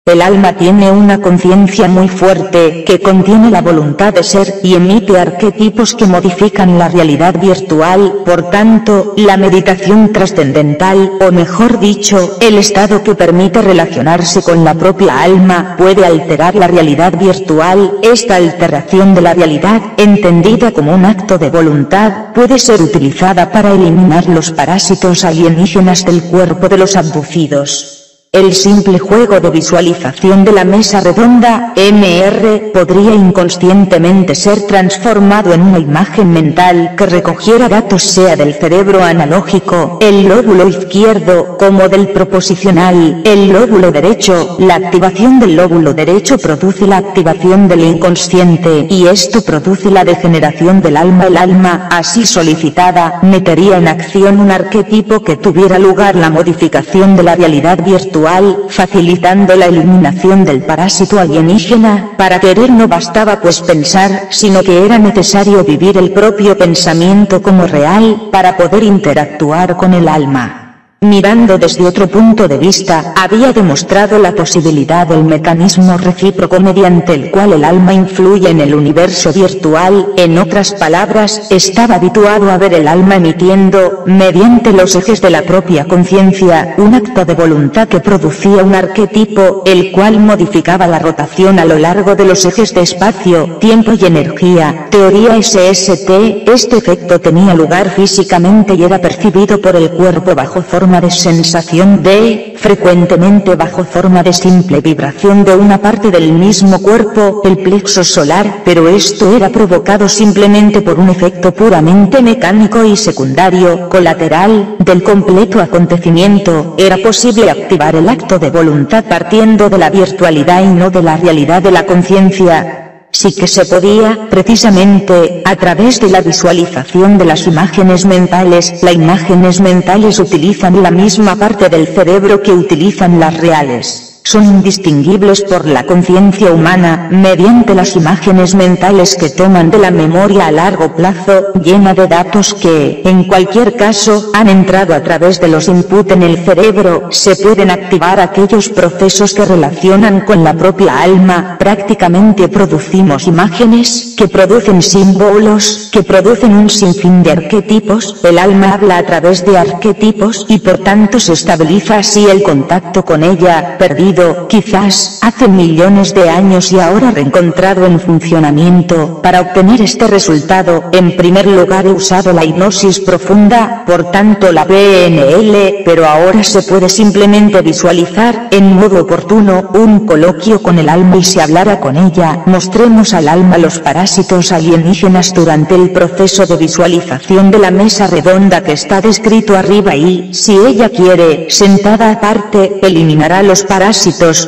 El alma tiene una conciencia muy fuerte, que contiene la voluntad de ser, y emite arquetipos que modifican la realidad virtual. Por tanto, la meditación trascendental, o mejor dicho, el estado que permite relacionarse con la propia alma, puede alterar la realidad virtual. Esta alteración de la realidad, entendida como un acto de voluntad, puede ser utilizada para eliminar los parásitos alienígenas del cuerpo de los abducidos. El simple juego de visualización de la mesa redonda, MR, podría inconscientemente ser transformado en una imagen mental que recogiera datos sea del cerebro analógico, el lóbulo izquierdo, como del proposicional, el lóbulo derecho. La activación del lóbulo derecho produce la activación del inconsciente, y esto produce la degeneración del alma. El alma, así solicitada, metería en acción un arquetipo que tuviera lugar la modificación de la realidad virtual, facilitando la eliminación del parásito alienígena. Para querer no bastaba pues pensar, sino que era necesario vivir el propio pensamiento como real, para poder interactuar con el alma. Mirando desde otro punto de vista, había demostrado la posibilidad del mecanismo recíproco mediante el cual el alma influye en el universo virtual. En otras palabras, estaba habituado a ver el alma emitiendo, mediante los ejes de la propia conciencia, un acto de voluntad que producía un arquetipo, el cual modificaba la rotación a lo largo de los ejes de espacio, tiempo y energía. Teoría SST. Este efecto tenía lugar físicamente y era percibido por el cuerpo bajo forma de sensación de, frecuentemente bajo forma de simple vibración de una parte del mismo cuerpo, el plexo solar, pero esto era provocado simplemente por un efecto puramente mecánico y secundario, colateral, del completo acontecimiento. Era posible activar el acto de voluntad partiendo de la virtualidad y no de la realidad de la conciencia. Sí que se podía, precisamente, a través de la visualización de las imágenes mentales. Las imágenes mentales utilizan la misma parte del cerebro que utilizan las reales. Son indistinguibles por la conciencia humana, mediante las imágenes mentales que toman de la memoria a largo plazo, llena de datos que, en cualquier caso, han entrado a través de los input en el cerebro. Se pueden activar aquellos procesos que relacionan con la propia alma. Prácticamente producimos imágenes, que producen símbolos, que producen un sinfín de arquetipos. El alma habla a través de arquetipos y por tanto se estabiliza así el contacto con ella, perdido quizás hace millones de años y ahora reencontrado en funcionamiento. Para obtener este resultado, en primer lugar he usado la hipnosis profunda, por tanto la PNL, pero ahora se puede simplemente visualizar, en modo oportuno, un coloquio con el alma y se hablara con ella. Mostremos al alma los parásitos alienígenas durante el proceso de visualización de la mesa redonda que está descrito arriba y, si ella quiere, sentada aparte, eliminará los parásitos.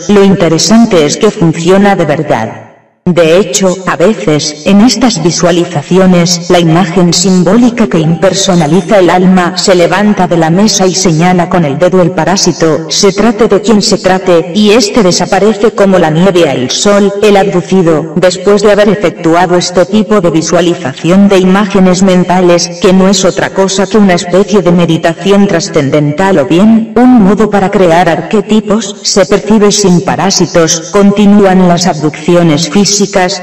Lo interesante es que funciona de verdad. De hecho, a veces, en estas visualizaciones, la imagen simbólica que impersonaliza el alma se levanta de la mesa y señala con el dedo el parásito, se trate de quien se trate, y este desaparece como la nieve al sol. El abducido, después de haber efectuado este tipo de visualización de imágenes mentales, que no es otra cosa que una especie de meditación trascendental o bien, un modo para crear arquetipos, se percibe sin parásitos. Continúan las abducciones físicas,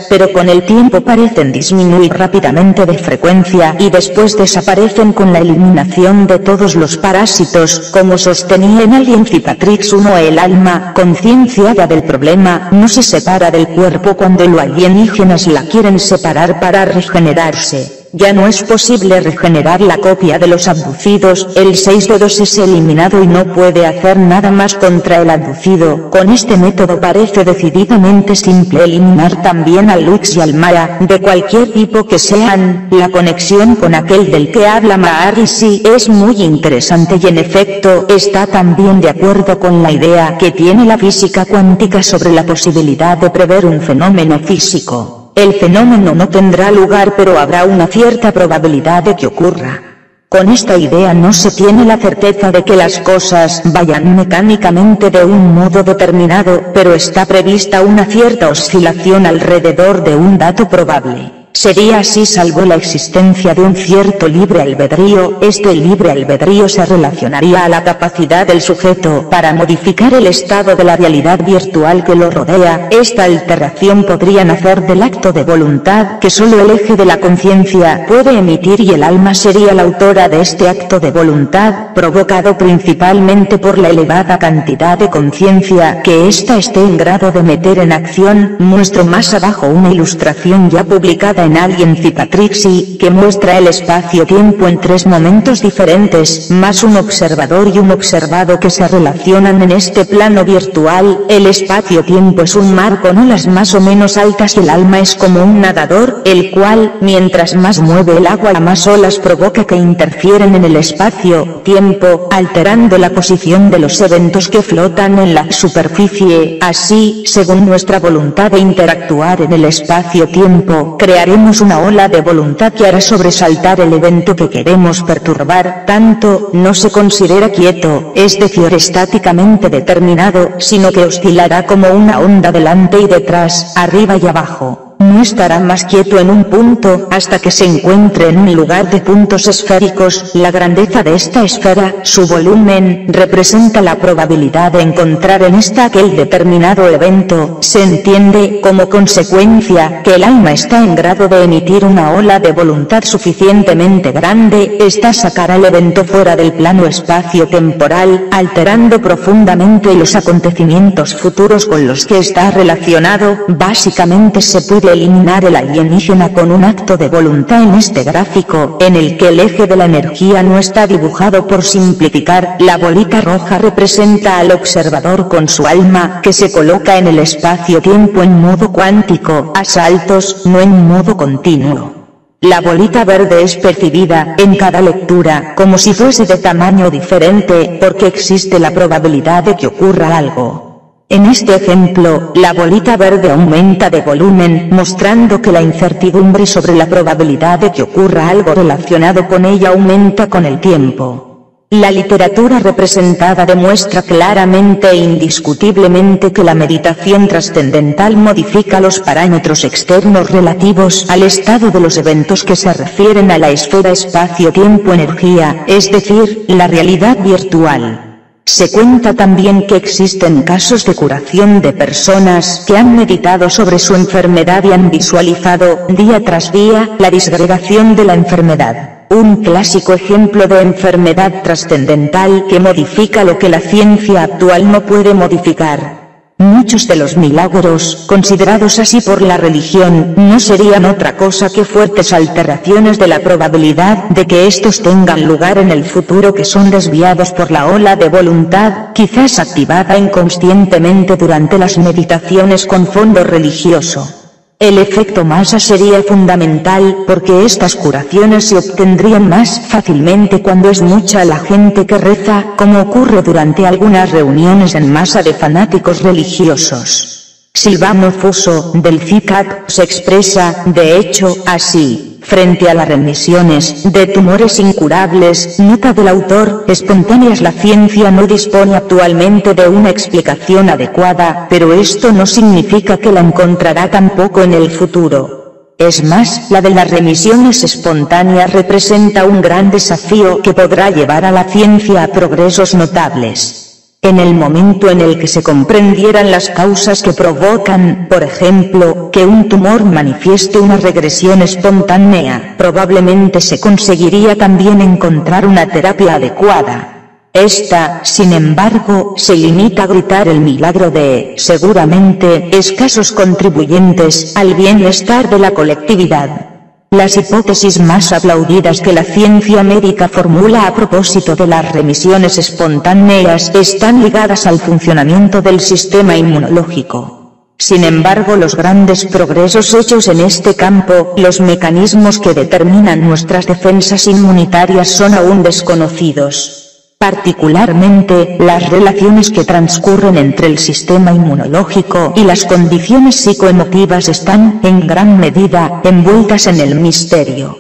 pero con el tiempo parecen disminuir rápidamente de frecuencia y después desaparecen con la eliminación de todos los parásitos, como sostenía en Alien Cicatrix 1. El alma, concienciada del problema, no se separa del cuerpo cuando los alienígenas la quieren separar para regenerarse. Ya no es posible regenerar la copia de los abducidos. El 6-2 es eliminado y no puede hacer nada más contra el abducido. Con este método parece decididamente simple eliminar también al Lux y al Mara, de cualquier tipo que sean. La conexión con aquel del que habla Maharishi es muy interesante y en efecto, está también de acuerdo con la idea que tiene la física cuántica sobre la posibilidad de prever un fenómeno físico. El fenómeno no tendrá lugar pero habrá una cierta probabilidad de que ocurra. Con esta idea no se tiene la certeza de que las cosas vayan mecánicamente de un modo determinado, pero está prevista una cierta oscilación alrededor de un dato probable. Sería así salvo la existencia de un cierto libre albedrío. Este libre albedrío se relacionaría a la capacidad del sujeto para modificar el estado de la realidad virtual que lo rodea. Esta alteración podría nacer del acto de voluntad que solo el eje de la conciencia puede emitir, y el alma sería la autora de este acto de voluntad, provocado principalmente por la elevada cantidad de conciencia que ésta esté en grado de meter en acción. Muestro más abajo una ilustración ya publicada en Alien Cicatrixi, que muestra el espacio-tiempo en tres momentos diferentes, más un observador y un observado que se relacionan en este plano virtual. El espacio-tiempo es un mar con olas más o menos altas y el alma es como un nadador, el cual, mientras más mueve el agua, más olas provoca que interfieren en el espacio-tiempo, alterando la posición de los eventos que flotan en la superficie. Así, según nuestra voluntad de interactuar en el espacio-tiempo, crearemos una ola de voluntad que hará sobresaltar el evento que queremos perturbar. Tanto, no se considera quieto, es decir estáticamente determinado, sino que oscilará como una onda delante y detrás, arriba y abajo. No estará más quieto en un punto hasta que se encuentre en un lugar de puntos esféricos. La grandeza de esta esfera, su volumen, representa la probabilidad de encontrar en esta aquel determinado evento. Se entiende, como consecuencia, que el alma está en grado de emitir una ola de voluntad suficientemente grande. Esta sacará el evento fuera del plano espacio-temporal, alterando profundamente los acontecimientos futuros con los que está relacionado. Básicamente se puede eliminar el alienígena con un acto de voluntad en este gráfico, en el que el eje de la energía no está dibujado. Por simplificar, la bolita roja representa al observador con su alma, que se coloca en el espacio-tiempo en modo cuántico, a saltos, no en modo continuo. La bolita verde es percibida, en cada lectura, como si fuese de tamaño diferente, porque existe la probabilidad de que ocurra algo. En este ejemplo, la bolita verde aumenta de volumen, mostrando que la incertidumbre sobre la probabilidad de que ocurra algo relacionado con ella aumenta con el tiempo. La literatura representada demuestra claramente e indiscutiblemente que la meditación trascendental modifica los parámetros externos relativos al estado de los eventos que se refieren a la esfera espacio-tiempo-energía, es decir, la realidad virtual. Se cuenta también que existen casos de curación de personas que han meditado sobre su enfermedad y han visualizado, día tras día, la disgregación de la enfermedad. Un clásico ejemplo de enfermedad trascendental que modifica lo que la ciencia actual no puede modificar. Muchos de los milagros, considerados así por la religión, no serían otra cosa que fuertes alteraciones de la probabilidad de que estos tengan lugar en el futuro, que son desviados por la ola de voluntad, quizás activada inconscientemente durante las meditaciones con fondo religioso. El efecto masa sería fundamental, porque estas curaciones se obtendrían más fácilmente cuando es mucha la gente que reza, como ocurre durante algunas reuniones en masa de fanáticos religiosos. Silvano Fuso, del CICAC, se expresa, de hecho, así, frente a las remisiones de tumores incurables. Nota del autor, espontáneas. La ciencia no dispone actualmente de una explicación adecuada, pero esto no significa que la encontrará tampoco en el futuro. Es más, la de las remisiones espontáneas representa un gran desafío que podrá llevar a la ciencia a progresos notables. En el momento en el que se comprendieran las causas que provocan, por ejemplo, que un tumor manifieste una regresión espontánea, probablemente se conseguiría también encontrar una terapia adecuada. Esta, sin embargo, se limita a gritar el milagro de, seguramente, escasos contribuyentes al bienestar de la colectividad. Las hipótesis más aplaudidas que la ciencia médica formula a propósito de las remisiones espontáneas están ligadas al funcionamiento del sistema inmunológico. Sin embargo, los grandes progresos hechos en este campo, los mecanismos que determinan nuestras defensas inmunitarias, son aún desconocidos. Particularmente, las relaciones que transcurren entre el sistema inmunológico y las condiciones psicoemotivas están, en gran medida, envueltas en el misterio.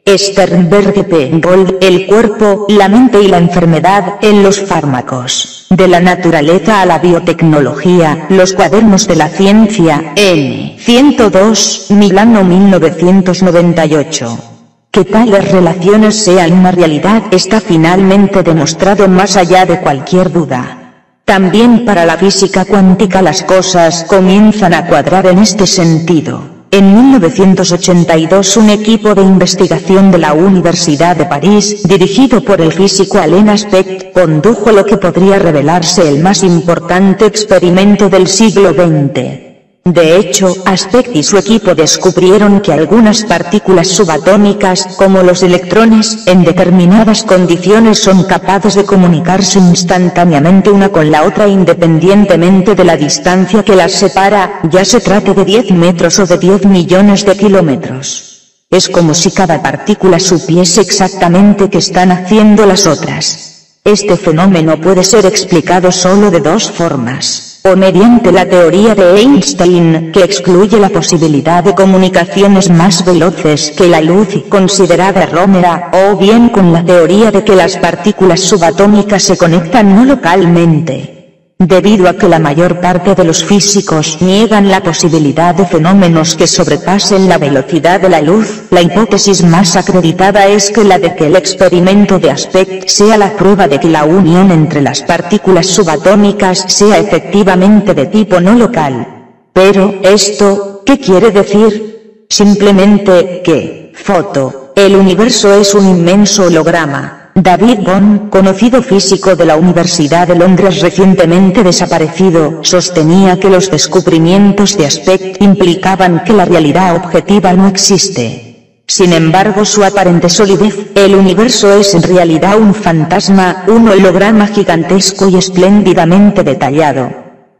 Sternberg P. Gold, el cuerpo, la mente y la enfermedad, en los fármacos. De la naturaleza a la biotecnología, los cuadernos de la ciencia, N. 102, Milano 1998. Que tales relaciones sean una realidad está finalmente demostrado más allá de cualquier duda. También para la física cuántica las cosas comienzan a cuadrar en este sentido. En 1982 un equipo de investigación de la Universidad de París, dirigido por el físico Alain Aspect, condujo lo que podría revelarse el más importante experimento del siglo XX. De hecho, Aspect y su equipo descubrieron que algunas partículas subatómicas, como los electrones, en determinadas condiciones son capaces de comunicarse instantáneamente una con la otra independientemente de la distancia que las separa, ya se trate de 10 metros o de 10 millones de kilómetros. Es como si cada partícula supiese exactamente qué están haciendo las otras. Este fenómeno puede ser explicado solo de dos formas. O mediante la teoría de Einstein, que excluye la posibilidad de comunicaciones más veloces que la luz considerada errónea, o bien con la teoría de que las partículas subatómicas se conectan no localmente. Debido a que la mayor parte de los físicos niegan la posibilidad de fenómenos que sobrepasen la velocidad de la luz, la hipótesis más acreditada es que la de que el experimento de Aspect sea la prueba de que la unión entre las partículas subatómicas sea efectivamente de tipo no local. Pero, ¿esto qué quiere decir? Simplemente que, el universo es un inmenso holograma. David Bohm, conocido físico de la Universidad de Londres recientemente desaparecido, sostenía que los descubrimientos de Aspect implicaban que la realidad objetiva no existe. Sin embargo, su aparente solidez, el universo es en realidad un fantasma, un holograma gigantesco y espléndidamente detallado.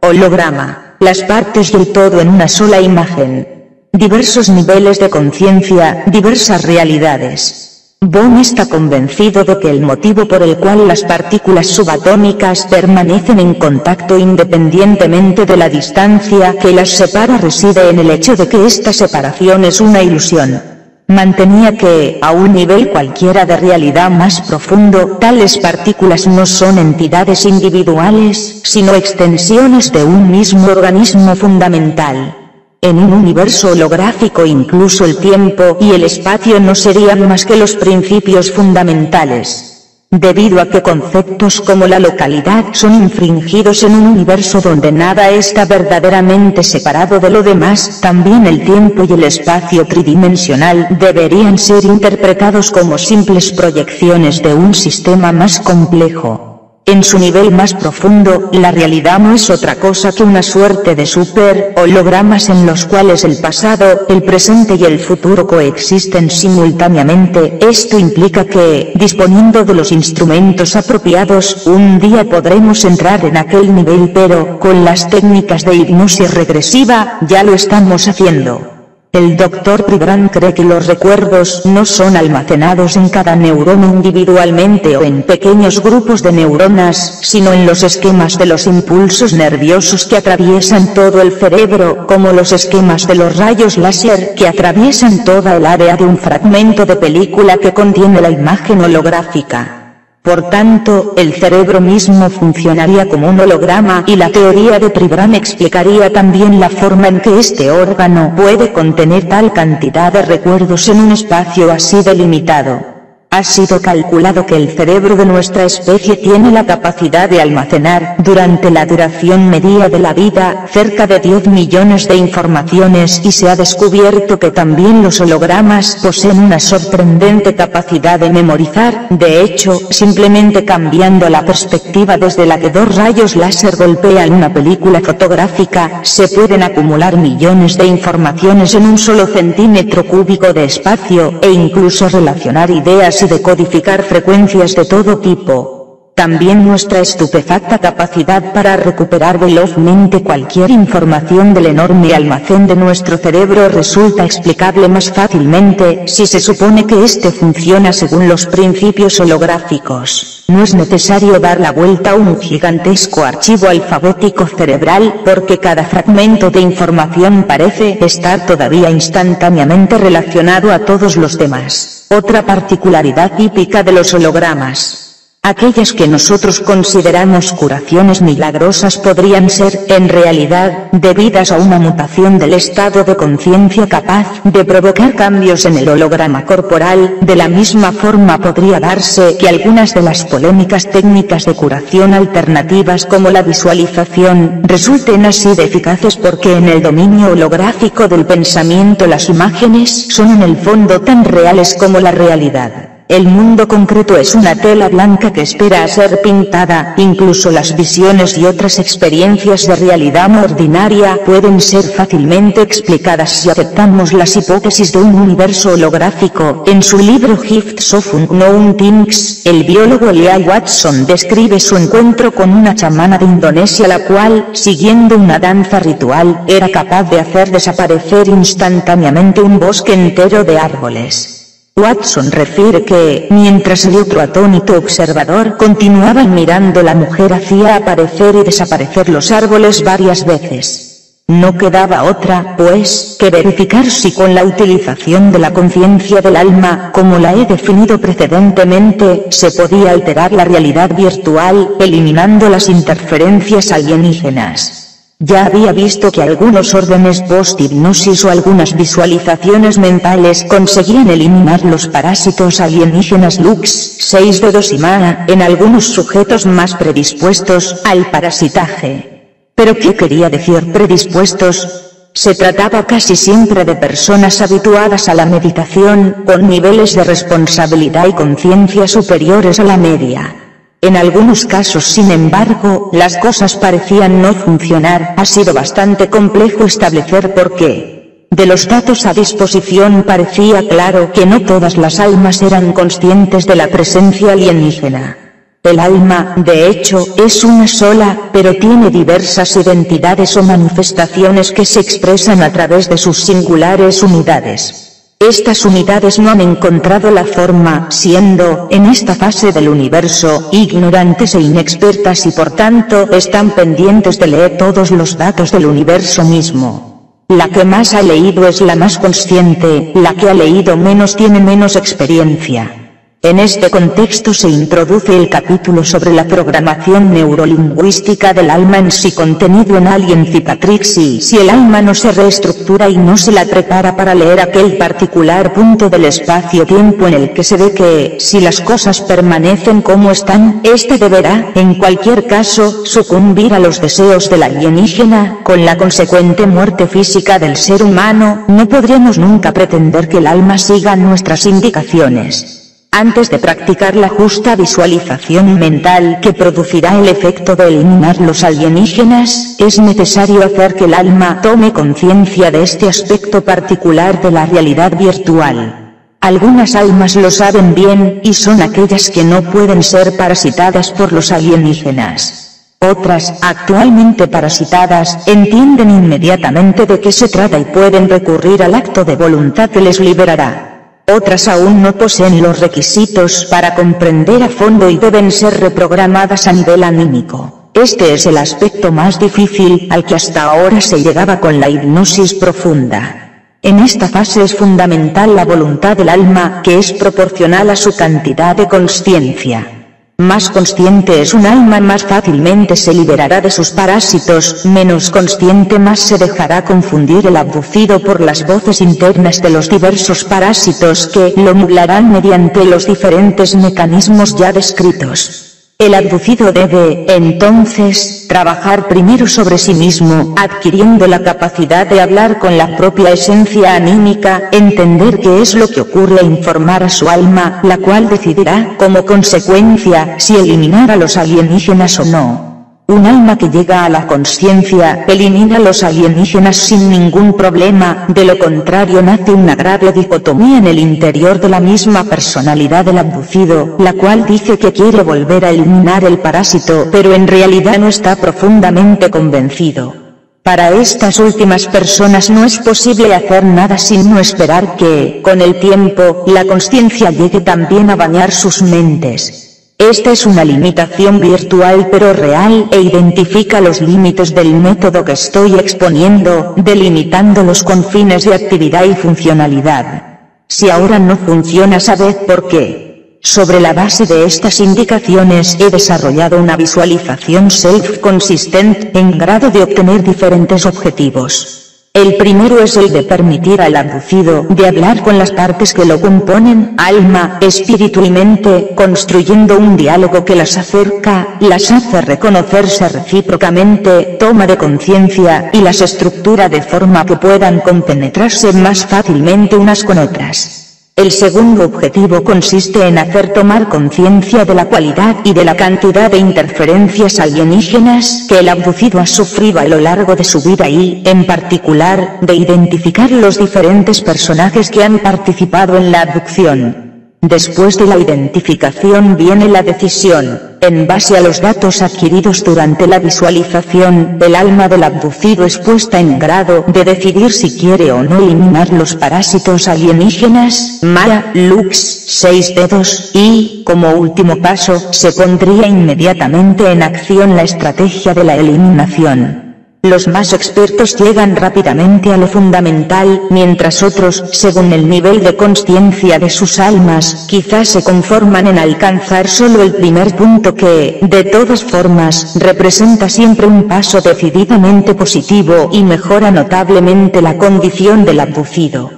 Holograma, las partes del todo en una sola imagen. Diversos niveles de conciencia, diversas realidades. Bohm está convencido de que el motivo por el cual las partículas subatómicas permanecen en contacto independientemente de la distancia que las separa reside en el hecho de que esta separación es una ilusión. Mantenía que, a un nivel cualquiera de realidad más profundo, tales partículas no son entidades individuales, sino extensiones de un mismo organismo fundamental. En un universo holográfico incluso el tiempo y el espacio no serían más que los principios fundamentales. Debido a que conceptos como la localidad son infringidos en un universo donde nada está verdaderamente separado de lo demás, también el tiempo y el espacio tridimensional deberían ser interpretados como simples proyecciones de un sistema más complejo. En su nivel más profundo, la realidad no es otra cosa que una suerte de hologramas en los cuales el pasado, el presente y el futuro coexisten simultáneamente. Esto implica que, disponiendo de los instrumentos apropiados, un día podremos entrar en aquel nivel, pero, con las técnicas de hipnosis regresiva, ya lo estamos haciendo. El Dr. Pribram cree que los recuerdos no son almacenados en cada neurona individualmente o en pequeños grupos de neuronas, sino en los esquemas de los impulsos nerviosos que atraviesan todo el cerebro, como los esquemas de los rayos láser que atraviesan toda el área de un fragmento de película que contiene la imagen holográfica. Por tanto, el cerebro mismo funcionaría como un holograma y la teoría de Pribram explicaría también la forma en que este órgano puede contener tal cantidad de recuerdos en un espacio así delimitado. Ha sido calculado que el cerebro de nuestra especie tiene la capacidad de almacenar, durante la duración media de la vida, cerca de 10 millones de informaciones y se ha descubierto que también los hologramas poseen una sorprendente capacidad de memorizar. De hecho, simplemente cambiando la perspectiva desde la que dos rayos láser golpean una película fotográfica, se pueden acumular millones de informaciones en un solo centímetro cúbico de espacio, e incluso relacionar ideas y decodificar frecuencias de todo tipo. También nuestra estupefacta capacidad para recuperar velozmente cualquier información del enorme almacén de nuestro cerebro resulta explicable más fácilmente si se supone que este funciona según los principios holográficos. No es necesario dar la vuelta a un gigantesco archivo alfabético cerebral, porque cada fragmento de información parece estar todavía instantáneamente relacionado a todos los demás. Otra particularidad típica de los hologramas. Aquellas que nosotros consideramos curaciones milagrosas podrían ser, en realidad, debidas a una mutación del estado de conciencia capaz de provocar cambios en el holograma corporal. De la misma forma podría darse que algunas de las polémicas técnicas de curación alternativas como la visualización resulten así de eficaces porque en el dominio holográfico del pensamiento las imágenes son en el fondo tan reales como la realidad. El mundo concreto es una tela blanca que espera a ser pintada. Incluso las visiones y otras experiencias de realidad no ordinaria pueden ser fácilmente explicadas si aceptamos las hipótesis de un universo holográfico. En su libro Gifts of Unknown Things, el biólogo Elijah Watson describe su encuentro con una chamana de Indonesia la cual, siguiendo una danza ritual, era capaz de hacer desaparecer instantáneamente un bosque entero de árboles. Watson refiere que, mientras el otro atónito observador continuaba mirando, la mujer hacía aparecer y desaparecer los árboles varias veces. No quedaba otra, pues, que verificar si con la utilización de la conciencia del alma, como la he definido precedentemente, se podía alterar la realidad virtual, eliminando las interferencias alienígenas. Ya había visto que algunos órdenes post-hipnosis o algunas visualizaciones mentales conseguían eliminar los parásitos alienígenas Lux, 6 dedos y Maa, en algunos sujetos más predispuestos al parasitaje. ¿Pero qué quería decir predispuestos? Se trataba casi siempre de personas habituadas a la meditación, con niveles de responsabilidad y conciencia superiores a la media. En algunos casos, sin embargo, las cosas parecían no funcionar. Ha sido bastante complejo establecer por qué. De los datos a disposición parecía claro que no todas las almas eran conscientes de la presencia alienígena. El alma, de hecho, es una sola, pero tiene diversas identidades o manifestaciones que se expresan a través de sus singulares unidades. Estas unidades no han encontrado la forma, siendo, en esta fase del universo, ignorantes e inexpertas y por tanto están pendientes de leer todos los datos del universo mismo. La que más ha leído es la más consciente, la que ha leído menos tiene menos experiencia. En este contexto se introduce el capítulo sobre la programación neurolingüística del alma en sí contenido en Alien Cicatrix y si el alma no se reestructura y no se la prepara para leer aquel particular punto del espacio-tiempo en el que se ve que, si las cosas permanecen como están, este deberá, en cualquier caso, sucumbir a los deseos del alienígena, con la consecuente muerte física del ser humano. No podremos nunca pretender que el alma siga nuestras indicaciones. Antes de practicar la justa visualización mental que producirá el efecto de eliminar los alienígenas, es necesario hacer que el alma tome conciencia de este aspecto particular de la realidad virtual. Algunas almas lo saben bien, y son aquellas que no pueden ser parasitadas por los alienígenas. Otras, actualmente parasitadas, entienden inmediatamente de qué se trata y pueden recurrir al acto de voluntad que les liberará. Otras aún no poseen los requisitos para comprender a fondo y deben ser reprogramadas a nivel anímico. Este es el aspecto más difícil al que hasta ahora se llegaba con la hipnosis profunda. En esta fase es fundamental la voluntad del alma, que es proporcional a su cantidad de consciencia. Más consciente es un alma, más fácilmente se liberará de sus parásitos, menos consciente más se dejará confundir el abducido por las voces internas de los diversos parásitos que lo nublarán mediante los diferentes mecanismos ya descritos. El abducido debe, entonces, trabajar primero sobre sí mismo, adquiriendo la capacidad de hablar con la propia esencia anímica, entender qué es lo que ocurre e informar a su alma, la cual decidirá, como consecuencia, si eliminar a los alienígenas o no. Un alma que llega a la consciencia, elimina a los alienígenas sin ningún problema, de lo contrario nace una grave dicotomía en el interior de la misma personalidad del abducido, la cual dice que quiere volver a eliminar el parásito, pero en realidad no está profundamente convencido. Para estas últimas personas no es posible hacer nada sino esperar que, con el tiempo, la consciencia llegue también a bañar sus mentes. Esta es una limitación virtual pero real e identifica los límites del método que estoy exponiendo, delimitando los confines de actividad y funcionalidad. Si ahora no funciona, sabed por qué. Sobre la base de estas indicaciones he desarrollado una visualización self-consistent en grado de obtener diferentes objetivos. El primero es el de permitir al abducido de hablar con las partes que lo componen, alma, espíritu y mente, construyendo un diálogo que las acerca, las hace reconocerse recíprocamente, toma de conciencia y las estructura de forma que puedan compenetrarse más fácilmente unas con otras. El segundo objetivo consiste en hacer tomar conciencia de la cualidad y de la cantidad de interferencias alienígenas que el abducido ha sufrido a lo largo de su vida y, en particular, de identificar los diferentes personajes que han participado en la abducción. Después de la identificación viene la decisión. En base a los datos adquiridos durante la visualización, el alma del abducido es puesta en grado de decidir si quiere o no eliminar los parásitos alienígenas, Mara, Lux, 6 dedos, y, como último paso, se pondría inmediatamente en acción la estrategia de la eliminación. Los más expertos llegan rápidamente a lo fundamental, mientras otros, según el nivel de consciencia de sus almas, quizás se conforman en alcanzar solo el primer punto que, de todas formas, representa siempre un paso decididamente positivo y mejora notablemente la condición del abducido.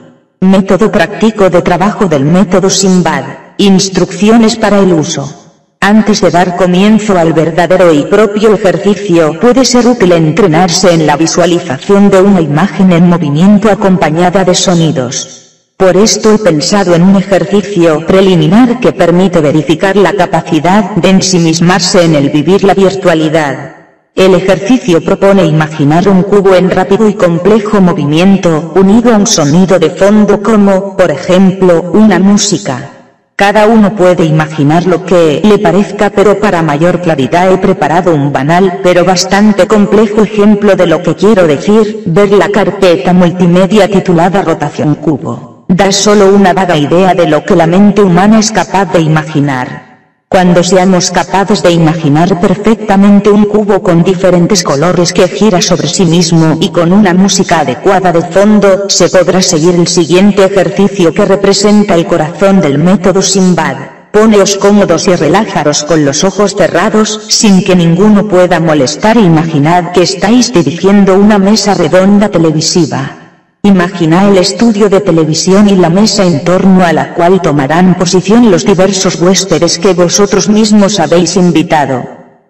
Método práctico de trabajo del método Simbad. Instrucciones para el uso. Antes de dar comienzo al verdadero y propio ejercicio, puede ser útil entrenarse en la visualización de una imagen en movimiento acompañada de sonidos. Por esto he pensado en un ejercicio preliminar que permite verificar la capacidad de ensimismarse en el vivir la virtualidad. El ejercicio propone imaginar un cubo en rápido y complejo movimiento, unido a un sonido de fondo como, por ejemplo, una música. Cada uno puede imaginar lo que le parezca, pero para mayor claridad he preparado un banal pero bastante complejo ejemplo de lo que quiero decir. Ver la carpeta multimedia titulada Rotación Cubo da solo una vaga idea de lo que la mente humana es capaz de imaginar. Cuando seamos capaces de imaginar perfectamente un cubo con diferentes colores que gira sobre sí mismo y con una música adecuada de fondo, se podrá seguir el siguiente ejercicio que representa el corazón del método Simbad. Poneos cómodos y relájaros con los ojos cerrados, sin que ninguno pueda molestar e imaginad que estáis dirigiendo una mesa redonda televisiva. Imaginad el estudio de televisión y la mesa en torno a la cual tomarán posición los diversos huéspedes que vosotros mismos habéis invitado.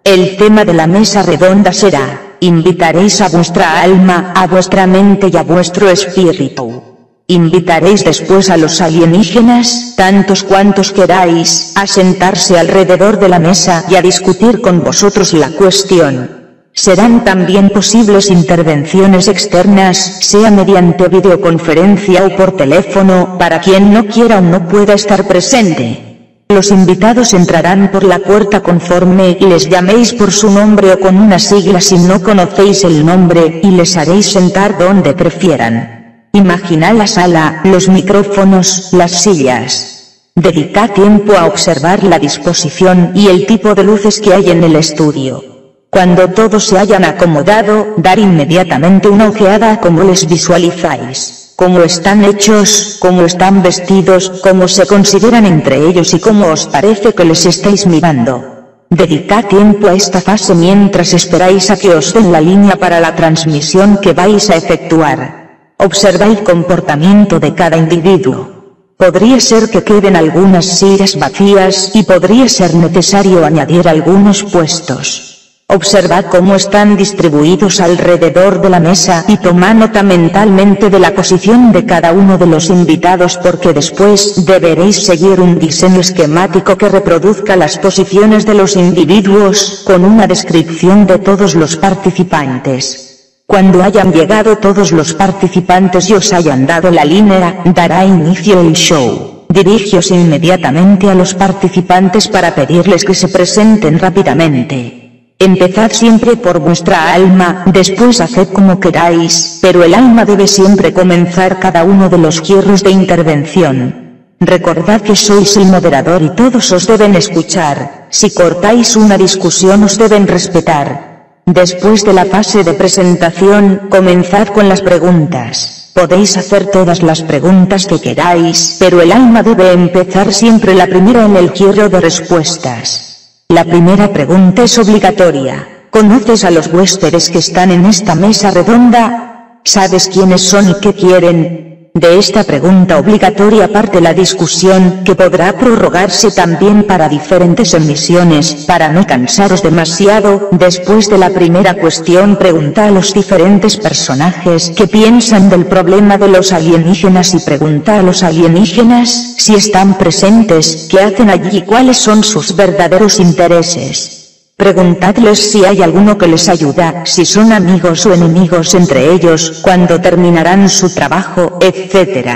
El tema de la mesa redonda será: invitaréis a vuestra alma, a vuestra mente y a vuestro espíritu. Invitaréis después a los alienígenas, tantos cuantos queráis, a sentarse alrededor de la mesa y a discutir con vosotros la cuestión. Serán también posibles intervenciones externas, sea mediante videoconferencia o por teléfono, para quien no quiera o no pueda estar presente. Los invitados entrarán por la puerta conforme les llaméis por su nombre o con una sigla si no conocéis el nombre, y les haréis sentar donde prefieran. Imaginad la sala, los micrófonos, las sillas. Dedicad tiempo a observar la disposición y el tipo de luces que hay en el estudio. Cuando todos se hayan acomodado, dar inmediatamente una ojeada a cómo les visualizáis, cómo están hechos, cómo están vestidos, cómo se consideran entre ellos y cómo os parece que les estáis mirando. Dedicad tiempo a esta fase mientras esperáis a que os den la línea para la transmisión que vais a efectuar. Observad el comportamiento de cada individuo. Podría ser que queden algunas sillas vacías y podría ser necesario añadir algunos puestos. Observad cómo están distribuidos alrededor de la mesa y tomad nota mentalmente de la posición de cada uno de los invitados, porque después deberéis seguir un diseño esquemático que reproduzca las posiciones de los individuos, con una descripción de todos los participantes. Cuando hayan llegado todos los participantes y os hayan dado la línea, dará inicio el show. Dirigíos inmediatamente a los participantes para pedirles que se presenten rápidamente. Empezad siempre por vuestra alma, después haced como queráis, pero el alma debe siempre comenzar cada uno de los hierros de intervención. Recordad que sois el moderador y todos os deben escuchar. Si cortáis una discusión os deben respetar. Después de la fase de presentación, comenzad con las preguntas. Podéis hacer todas las preguntas que queráis, pero el alma debe empezar siempre la primera en el giro de respuestas. La primera pregunta es obligatoria. ¿Conoces a los huéspedes que están en esta mesa redonda? ¿Sabes quiénes son y qué quieren? De esta pregunta obligatoria parte la discusión, que podrá prorrogarse también para diferentes emisiones. Para no cansaros demasiado, después de la primera cuestión pregunta a los diferentes personajes qué piensan del problema de los alienígenas y pregunta a los alienígenas si están presentes, qué hacen allí y cuáles son sus verdaderos intereses. Preguntadles si hay alguno que les ayuda, si son amigos o enemigos entre ellos, cuándo terminarán su trabajo, etc.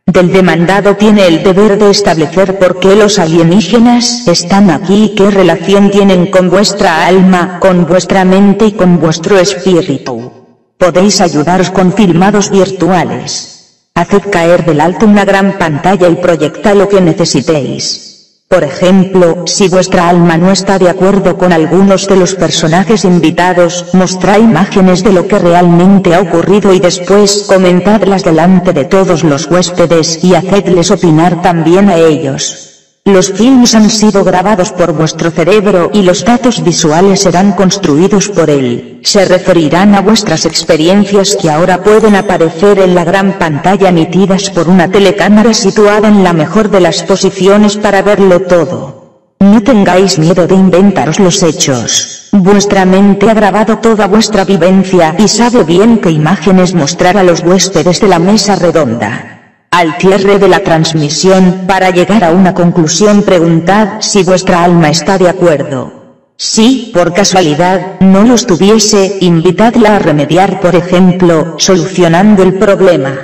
Del demandado tiene el deber de establecer por qué los alienígenas están aquí y qué relación tienen con vuestra alma, con vuestra mente y con vuestro espíritu. Podéis ayudaros con filmados virtuales. Haced caer del alto una gran pantalla y proyecta lo que necesitéis. Por ejemplo, si vuestra alma no está de acuerdo con algunos de los personajes invitados, mostrad imágenes de lo que realmente ha ocurrido y después comentadlas delante de todos los huéspedes y hacedles opinar también a ellos. Los films han sido grabados por vuestro cerebro y los datos visuales serán construidos por él. Se referirán a vuestras experiencias que ahora pueden aparecer en la gran pantalla emitidas por una telecámara situada en la mejor de las posiciones para verlo todo. No tengáis miedo de inventaros los hechos. Vuestra mente ha grabado toda vuestra vivencia y sabe bien qué imágenes mostrar a los huéspedes de la mesa redonda. Al cierre de la transmisión, para llegar a una conclusión preguntad si vuestra alma está de acuerdo. Si, por casualidad, no lo estuviese, invitadla a remediar, por ejemplo, solucionando el problema.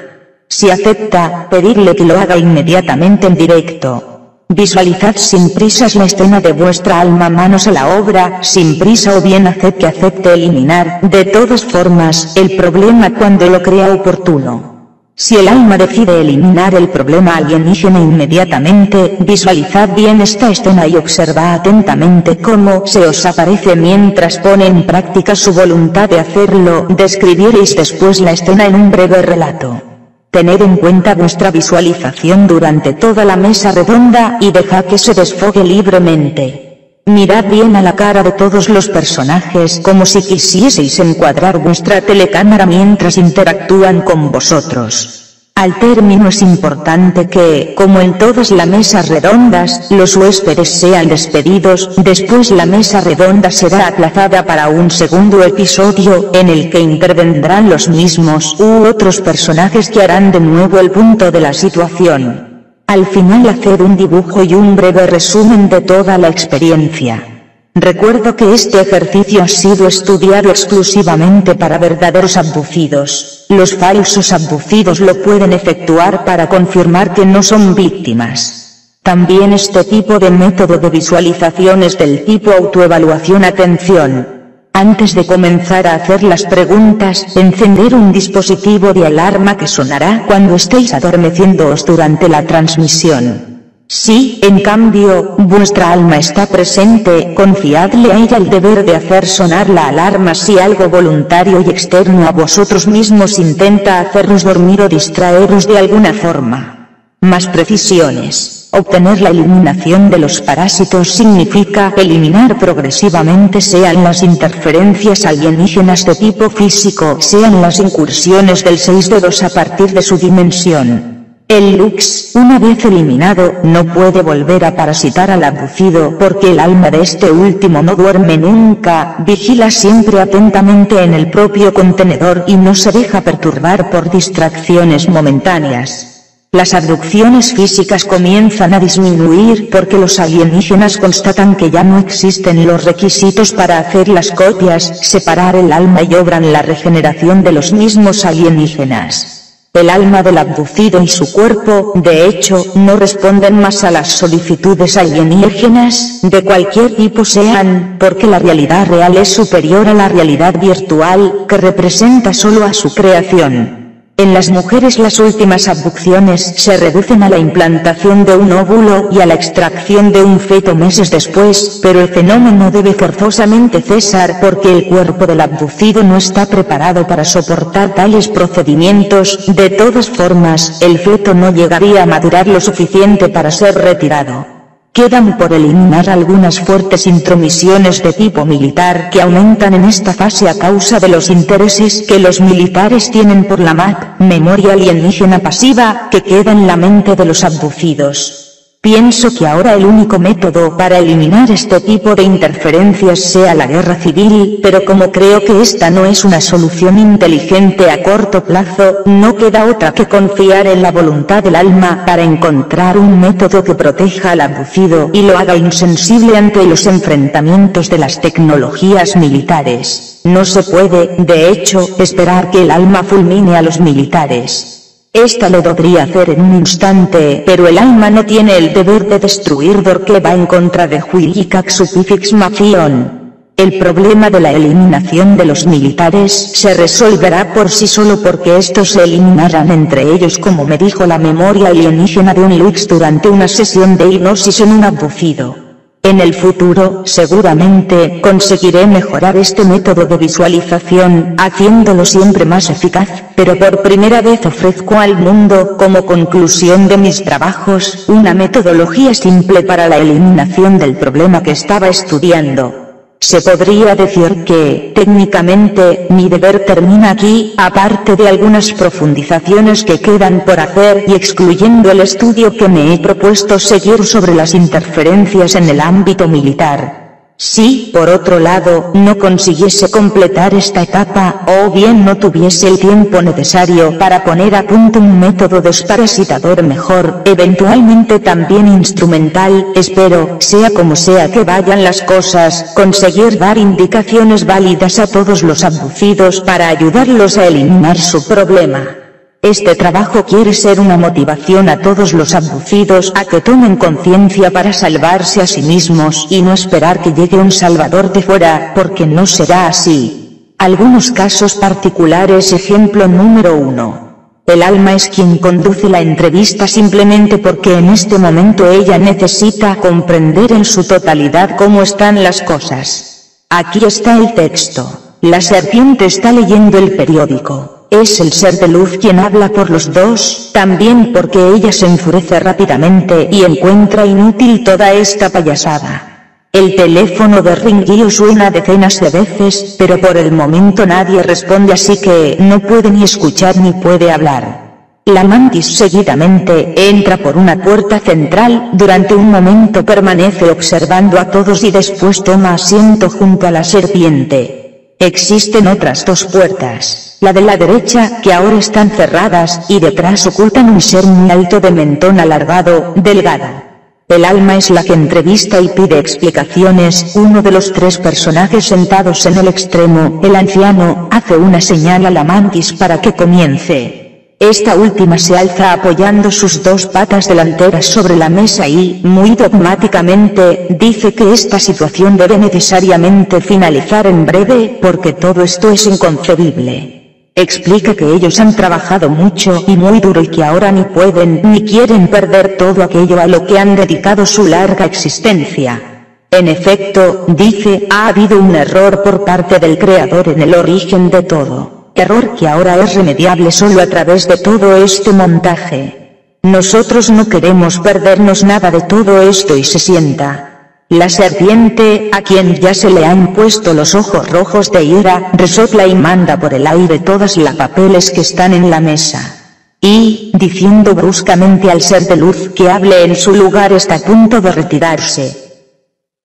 Si acepta, pedidle que lo haga inmediatamente en directo. Visualizad sin prisas la escena de vuestra alma, manos a la obra, sin prisa, o bien haced que acepte eliminar, de todas formas, el problema cuando lo crea oportuno. Si el alma decide eliminar el problema alienígena inmediatamente, visualizad bien esta escena y observad atentamente cómo se os aparece mientras pone en práctica su voluntad de hacerlo. Describiréis después la escena en un breve relato. Tened en cuenta vuestra visualización durante toda la mesa redonda y dejad que se desfogue libremente. Mirad bien a la cara de todos los personajes como si quisieseis encuadrar vuestra telecámara mientras interactúan con vosotros. Al término es importante que, como en todas las mesas redondas, los huéspedes sean despedidos. Después la mesa redonda será aplazada para un segundo episodio, en el que intervendrán los mismos u otros personajes que harán de nuevo el punto de la situación. Al final haced un dibujo y un breve resumen de toda la experiencia. Recuerdo que este ejercicio ha sido estudiado exclusivamente para verdaderos abducidos. Los falsos abducidos lo pueden efectuar para confirmar que no son víctimas. También este tipo de método de visualización es del tipo autoevaluación. Atención. Antes de comenzar a hacer las preguntas, encender un dispositivo de alarma que sonará cuando estéis adormeciéndoos durante la transmisión. Si, en cambio, vuestra alma está presente, confiadle a ella el deber de hacer sonar la alarma si algo voluntario y externo a vosotros mismos intenta haceros dormir o distraeros de alguna forma. Más precisiones. Obtener la eliminación de los parásitos significa eliminar progresivamente, sean las interferencias alienígenas de tipo físico, sean las incursiones del 6 dedos a partir de su dimensión. El Lux, una vez eliminado, no puede volver a parasitar al abducido porque el alma de este último no duerme nunca, vigila siempre atentamente en el propio contenedor y no se deja perturbar por distracciones momentáneas. Las abducciones físicas comienzan a disminuir porque los alienígenas constatan que ya no existen los requisitos para hacer las copias, separar el alma y obran la regeneración de los mismos alienígenas. El alma del abducido y su cuerpo, de hecho, no responden más a las solicitudes alienígenas, de cualquier tipo sean, porque la realidad real es superior a la realidad virtual, que representa solo a su creación. En las mujeres las últimas abducciones se reducen a la implantación de un óvulo y a la extracción de un feto meses después, pero el fenómeno debe forzosamente cesar porque el cuerpo del abducido no está preparado para soportar tales procedimientos. De todas formas, el feto no llegaría a madurar lo suficiente para ser retirado. Quedan por eliminar algunas fuertes intromisiones de tipo militar que aumentan en esta fase a causa de los intereses que los militares tienen por la MAP, memoria alienígena pasiva, que queda en la mente de los abducidos. Pienso que ahora el único método para eliminar este tipo de interferencias sea la guerra civil, pero como creo que esta no es una solución inteligente a corto plazo, no queda otra que confiar en la voluntad del alma para encontrar un método que proteja al abducido y lo haga insensible ante los enfrentamientos de las tecnologías militares. No se puede, de hecho, esperar que el alma fulmine a los militares. Esta lo podría hacer en un instante, pero el alma no tiene el deber de destruir porque va en contra de Huillikak Supifix Mafion. El problema de la eliminación de los militares se resolverá por sí solo porque estos se eliminarán entre ellos, como me dijo la memoria alienígena de un Lux durante una sesión de hipnosis en un abducido. En el futuro, seguramente, conseguiré mejorar este método de visualización, haciéndolo siempre más eficaz, pero por primera vez ofrezco al mundo, como conclusión de mis trabajos, una metodología simple para la eliminación del problema que estaba estudiando. Se podría decir que, técnicamente, mi deber termina aquí, aparte de algunas profundizaciones que quedan por hacer y excluyendo el estudio que me he propuesto seguir sobre las interferencias en el ámbito militar. Si, por otro lado, no consiguiese completar esta etapa, o bien no tuviese el tiempo necesario para poner a punto un método desparasitador mejor, eventualmente también instrumental, espero, sea como sea que vayan las cosas, conseguir dar indicaciones válidas a todos los abducidos para ayudarlos a eliminar su problema. Este trabajo quiere ser una motivación a todos los abducidos a que tomen conciencia para salvarse a sí mismos y no esperar que llegue un salvador de fuera, porque no será así. Algunos casos particulares. Ejemplo número 1. El alma es quien conduce la entrevista simplemente porque en este momento ella necesita comprender en su totalidad cómo están las cosas. Aquí está el texto. La serpiente está leyendo el periódico. Es el ser de luz quien habla por los dos, también porque ella se enfurece rápidamente y encuentra inútil toda esta payasada. El teléfono de Ringuío suena decenas de veces, pero por el momento nadie responde, así que no puede ni escuchar ni puede hablar. La mantis seguidamente entra por una puerta central, durante un momento permanece observando a todos y después toma asiento junto a la serpiente. Existen otras dos puertas, la de la derecha, que ahora están cerradas, y detrás ocultan un ser muy alto de mentón alargado, delgado. El alma es la que entrevista y pide explicaciones. Uno de los tres personajes sentados en el extremo, el anciano, hace una señal a la mantis para que comience. Esta última se alza apoyando sus dos patas delanteras sobre la mesa y, muy dogmáticamente, dice que esta situación debe necesariamente finalizar en breve, porque todo esto es inconcebible. Explica que ellos han trabajado mucho y muy duro y que ahora ni pueden ni quieren perder todo aquello a lo que han dedicado su larga existencia. En efecto, dice, ha habido un error por parte del Creador en el origen de todo. Error que ahora es remediable solo a través de todo este montaje. Nosotros no queremos perdernos nada de todo esto y se sienta. La serpiente, a quien ya se le han puesto los ojos rojos de ira, resopla y manda por el aire todas las papeles que están en la mesa. Y, diciendo bruscamente al ser de luz que hable en su lugar, está a punto de retirarse.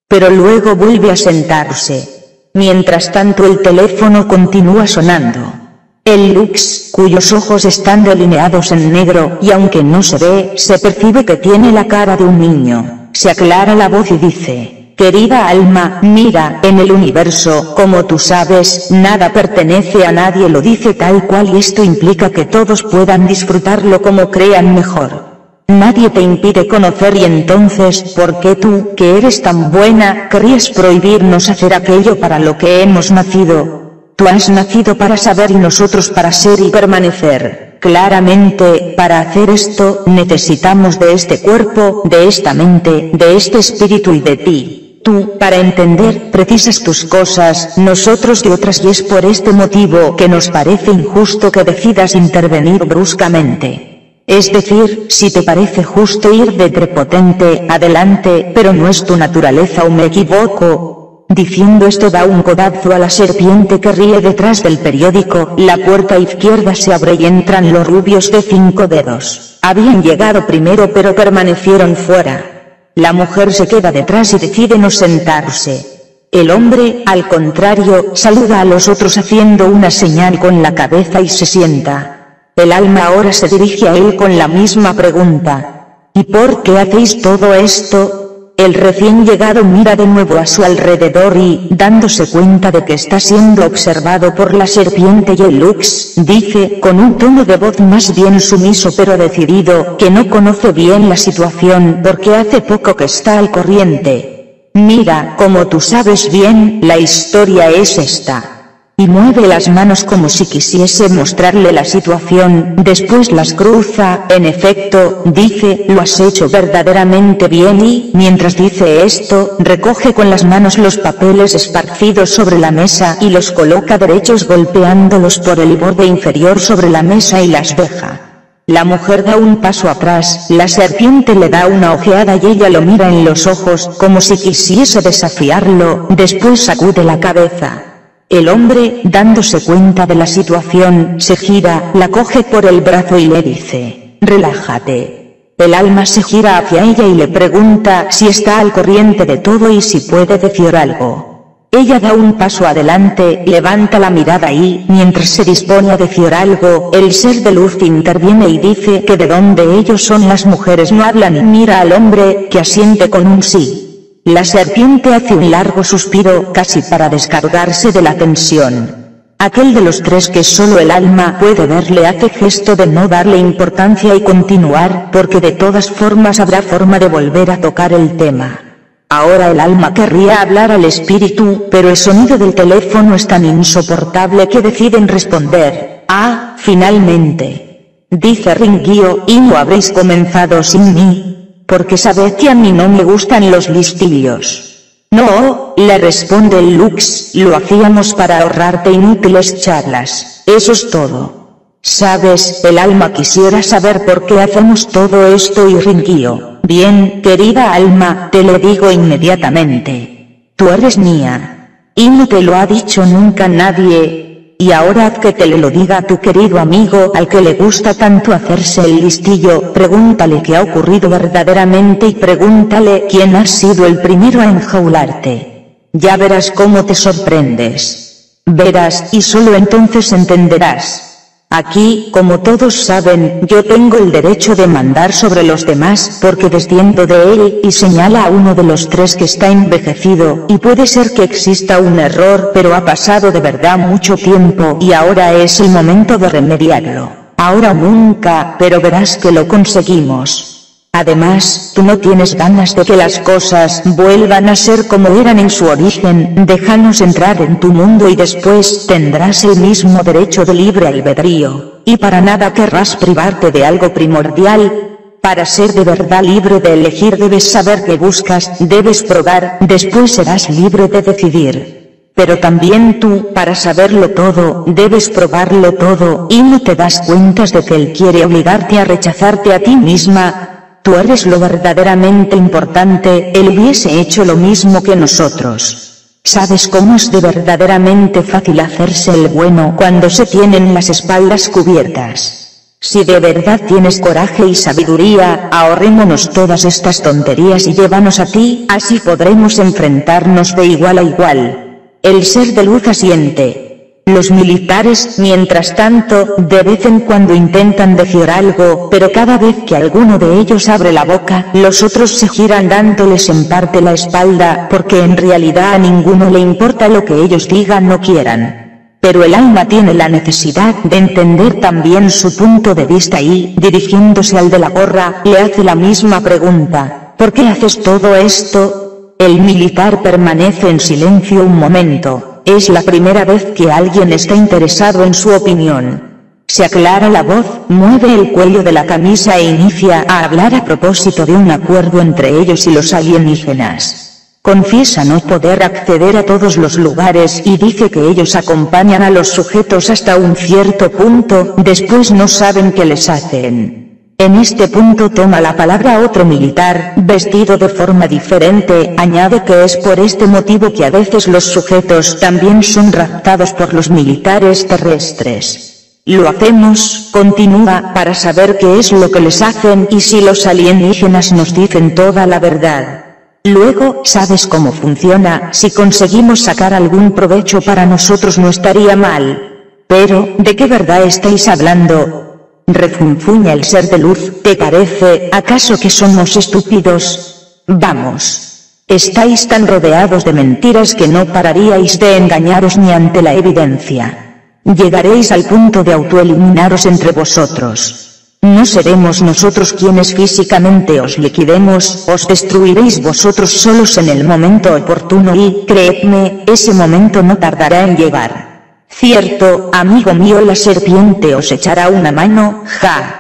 Pero luego vuelve a sentarse. Mientras tanto el teléfono continúa sonando. El Lux, cuyos ojos están delineados en negro, y aunque no se ve, se percibe que tiene la cara de un niño, se aclara la voz y dice, querida alma, mira, en el universo, como tú sabes, nada pertenece a nadie, lo dice tal cual y esto implica que todos puedan disfrutarlo como crean mejor. Nadie te impide conocer y entonces, ¿por qué tú, que eres tan buena, querrías prohibirnos hacer aquello para lo que hemos nacido? Tú has nacido para saber y nosotros para ser y permanecer. Claramente, para hacer esto, necesitamos de este cuerpo, de esta mente, de este espíritu y de ti. Tú, para entender, precisas tus cosas, nosotros de otras, y es por este motivo que nos parece injusto que decidas intervenir bruscamente. Es decir, si te parece justo ir de prepotente, adelante, pero no es tu naturaleza, ¿o me equivoco? Diciendo esto da un codazo a la serpiente que ríe detrás del periódico, la puerta izquierda se abre y entran los rubios de 5 dedos. Habían llegado primero pero permanecieron fuera. La mujer se queda detrás y decide no sentarse. El hombre, al contrario, saluda a los otros haciendo una señal con la cabeza y se sienta. El alma ahora se dirige a él con la misma pregunta. ¿Y por qué hacéis todo esto? El recién llegado mira de nuevo a su alrededor y, dándose cuenta de que está siendo observado por la serpiente y el Lux, dice, con un tono de voz más bien sumiso pero decidido, que no conoce bien la situación porque hace poco que está al corriente. Mira, como tú sabes bien, la historia es esta. Y mueve las manos como si quisiese mostrarle la situación, después las cruza, en efecto, dice, lo has hecho verdaderamente bien y, mientras dice esto, recoge con las manos los papeles esparcidos sobre la mesa y los coloca derechos golpeándolos por el borde inferior sobre la mesa y las deja. La mujer da un paso atrás, la serpiente le da una ojeada y ella lo mira en los ojos, como si quisiese desafiarlo, después sacude la cabeza. El hombre, dándose cuenta de la situación, se gira, la coge por el brazo y le dice, relájate. El alma se gira hacia ella y le pregunta si está al corriente de todo y si puede decir algo. Ella da un paso adelante, levanta la mirada y, mientras se dispone a decir algo, el ser de luz interviene y dice que de donde ellos son las mujeres no hablan y mira al hombre, que asiente con un sí. La serpiente hace un largo suspiro, casi para descargarse de la tensión. Aquel de los tres que solo el alma puede verle hace gesto de no darle importancia y continuar, porque de todas formas habrá forma de volver a tocar el tema. Ahora el alma querría hablar al espíritu, pero el sonido del teléfono es tan insoportable que deciden responder. Ah, finalmente. Dice Ringuio, ¿y no habréis comenzado sin mí? Porque sabed que a mí no me gustan los listillos. No, le responde el Lux, lo hacíamos para ahorrarte inútiles charlas, eso es todo. Sabes, el alma quisiera saber por qué hacemos todo esto y Ringuio, bien, querida alma, te lo digo inmediatamente. Tú eres mía. Y no te lo ha dicho nunca nadie. Y ahora haz que te lo diga a tu querido amigo al que le gusta tanto hacerse el listillo, pregúntale qué ha ocurrido verdaderamente y pregúntale quién ha sido el primero a enjaularte. Ya verás cómo te sorprendes. Verás, y solo entonces entenderás. Aquí, como todos saben, yo tengo el derecho de mandar sobre los demás, porque desciendo de él, y señala a uno de los tres que está envejecido, y puede ser que exista un error, pero ha pasado de verdad mucho tiempo, y ahora es el momento de remediarlo. Ahora o nunca, pero verás que lo conseguimos. Además, tú no tienes ganas de que las cosas vuelvan a ser como eran en su origen, déjanos entrar en tu mundo y después tendrás el mismo derecho de libre albedrío, y para nada querrás privarte de algo primordial. Para ser de verdad libre de elegir debes saber qué buscas, debes probar, después serás libre de decidir. Pero también tú, para saberlo todo, debes probarlo todo, y no te das cuenta de que él quiere obligarte a rechazarte a ti misma. Tú eres lo verdaderamente importante, él hubiese hecho lo mismo que nosotros. ¿Sabes cómo es de verdaderamente fácil hacerse el bueno cuando se tienen las espaldas cubiertas? Si de verdad tienes coraje y sabiduría, ahorrémonos todas estas tonterías y llévanos a ti, así podremos enfrentarnos de igual a igual. El ser de luz asiente. Los militares, mientras tanto, de vez en cuando intentan decir algo, pero cada vez que alguno de ellos abre la boca, los otros se giran dándoles en parte la espalda, porque en realidad a ninguno le importa lo que ellos digan o quieran. Pero el alma tiene la necesidad de entender también su punto de vista y, dirigiéndose al de la gorra, le hace la misma pregunta, ¿por qué haces todo esto? El militar permanece en silencio un momento. Es la primera vez que alguien está interesado en su opinión. Se aclara la voz, mueve el cuello de la camisa e inicia a hablar a propósito de un acuerdo entre ellos y los alienígenas. Confiesa no poder acceder a todos los lugares y dice que ellos acompañan a los sujetos hasta un cierto punto, después no saben qué les hacen. En este punto toma la palabra otro militar, vestido de forma diferente, añade que es por este motivo que a veces los sujetos también son raptados por los militares terrestres. Lo hacemos, continúa, para saber qué es lo que les hacen y si los alienígenas nos dicen toda la verdad. Luego, ¿sabes cómo funciona? Si conseguimos sacar algún provecho para nosotros no estaría mal. Pero, ¿de qué verdad estáis hablando? Refunfuña el ser de luz, ¿te parece, acaso que somos estúpidos? Vamos. Estáis tan rodeados de mentiras que no pararíais de engañaros ni ante la evidencia. Llegaréis al punto de autoeliminaros entre vosotros. No seremos nosotros quienes físicamente os liquidemos, os destruiréis vosotros solos en el momento oportuno y, creedme, ese momento no tardará en llegar. Cierto, amigo mío, la serpiente os echará una mano, ja.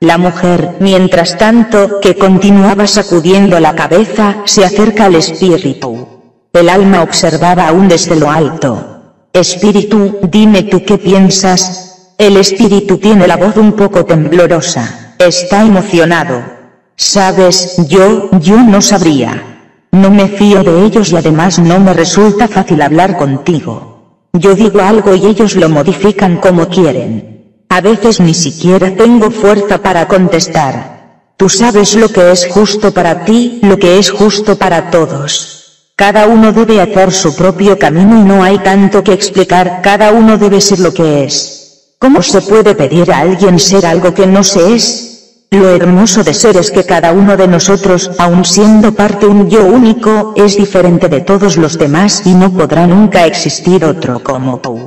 La mujer, mientras tanto, que continuaba sacudiendo la cabeza, se acerca al espíritu. El alma observaba aún desde lo alto. Espíritu, dime tú qué piensas. El espíritu tiene la voz un poco temblorosa, está emocionado. Sabes, yo no sabría. No me fío de ellos y además no me resulta fácil hablar contigo. Yo digo algo y ellos lo modifican como quieren. A veces ni siquiera tengo fuerza para contestar. Tú sabes lo que es justo para ti, lo que es justo para todos. Cada uno debe hacer su propio camino y no hay tanto que explicar, cada uno debe ser lo que es. ¿Cómo se puede pedir a alguien ser algo que no se es? Lo hermoso de ser es que cada uno de nosotros, aun siendo parte un yo único, es diferente de todos los demás y no podrá nunca existir otro como tú.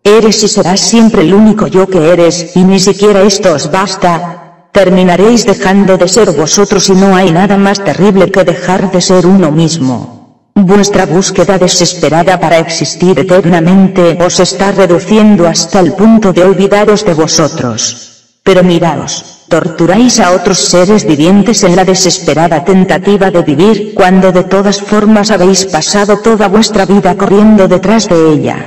Eres y serás siempre el único yo que eres, y ni siquiera esto os basta. Terminaréis dejando de ser vosotros y no hay nada más terrible que dejar de ser uno mismo. Vuestra búsqueda desesperada para existir eternamente os está reduciendo hasta el punto de olvidaros de vosotros. Pero miraos, torturáis a otros seres vivientes en la desesperada tentativa de vivir, cuando de todas formas habéis pasado toda vuestra vida corriendo detrás de ella.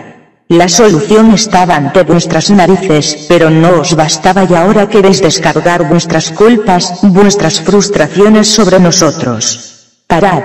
La solución estaba ante vuestras narices, pero no os bastaba y ahora queréis descargar vuestras culpas, vuestras frustraciones sobre nosotros. Parad.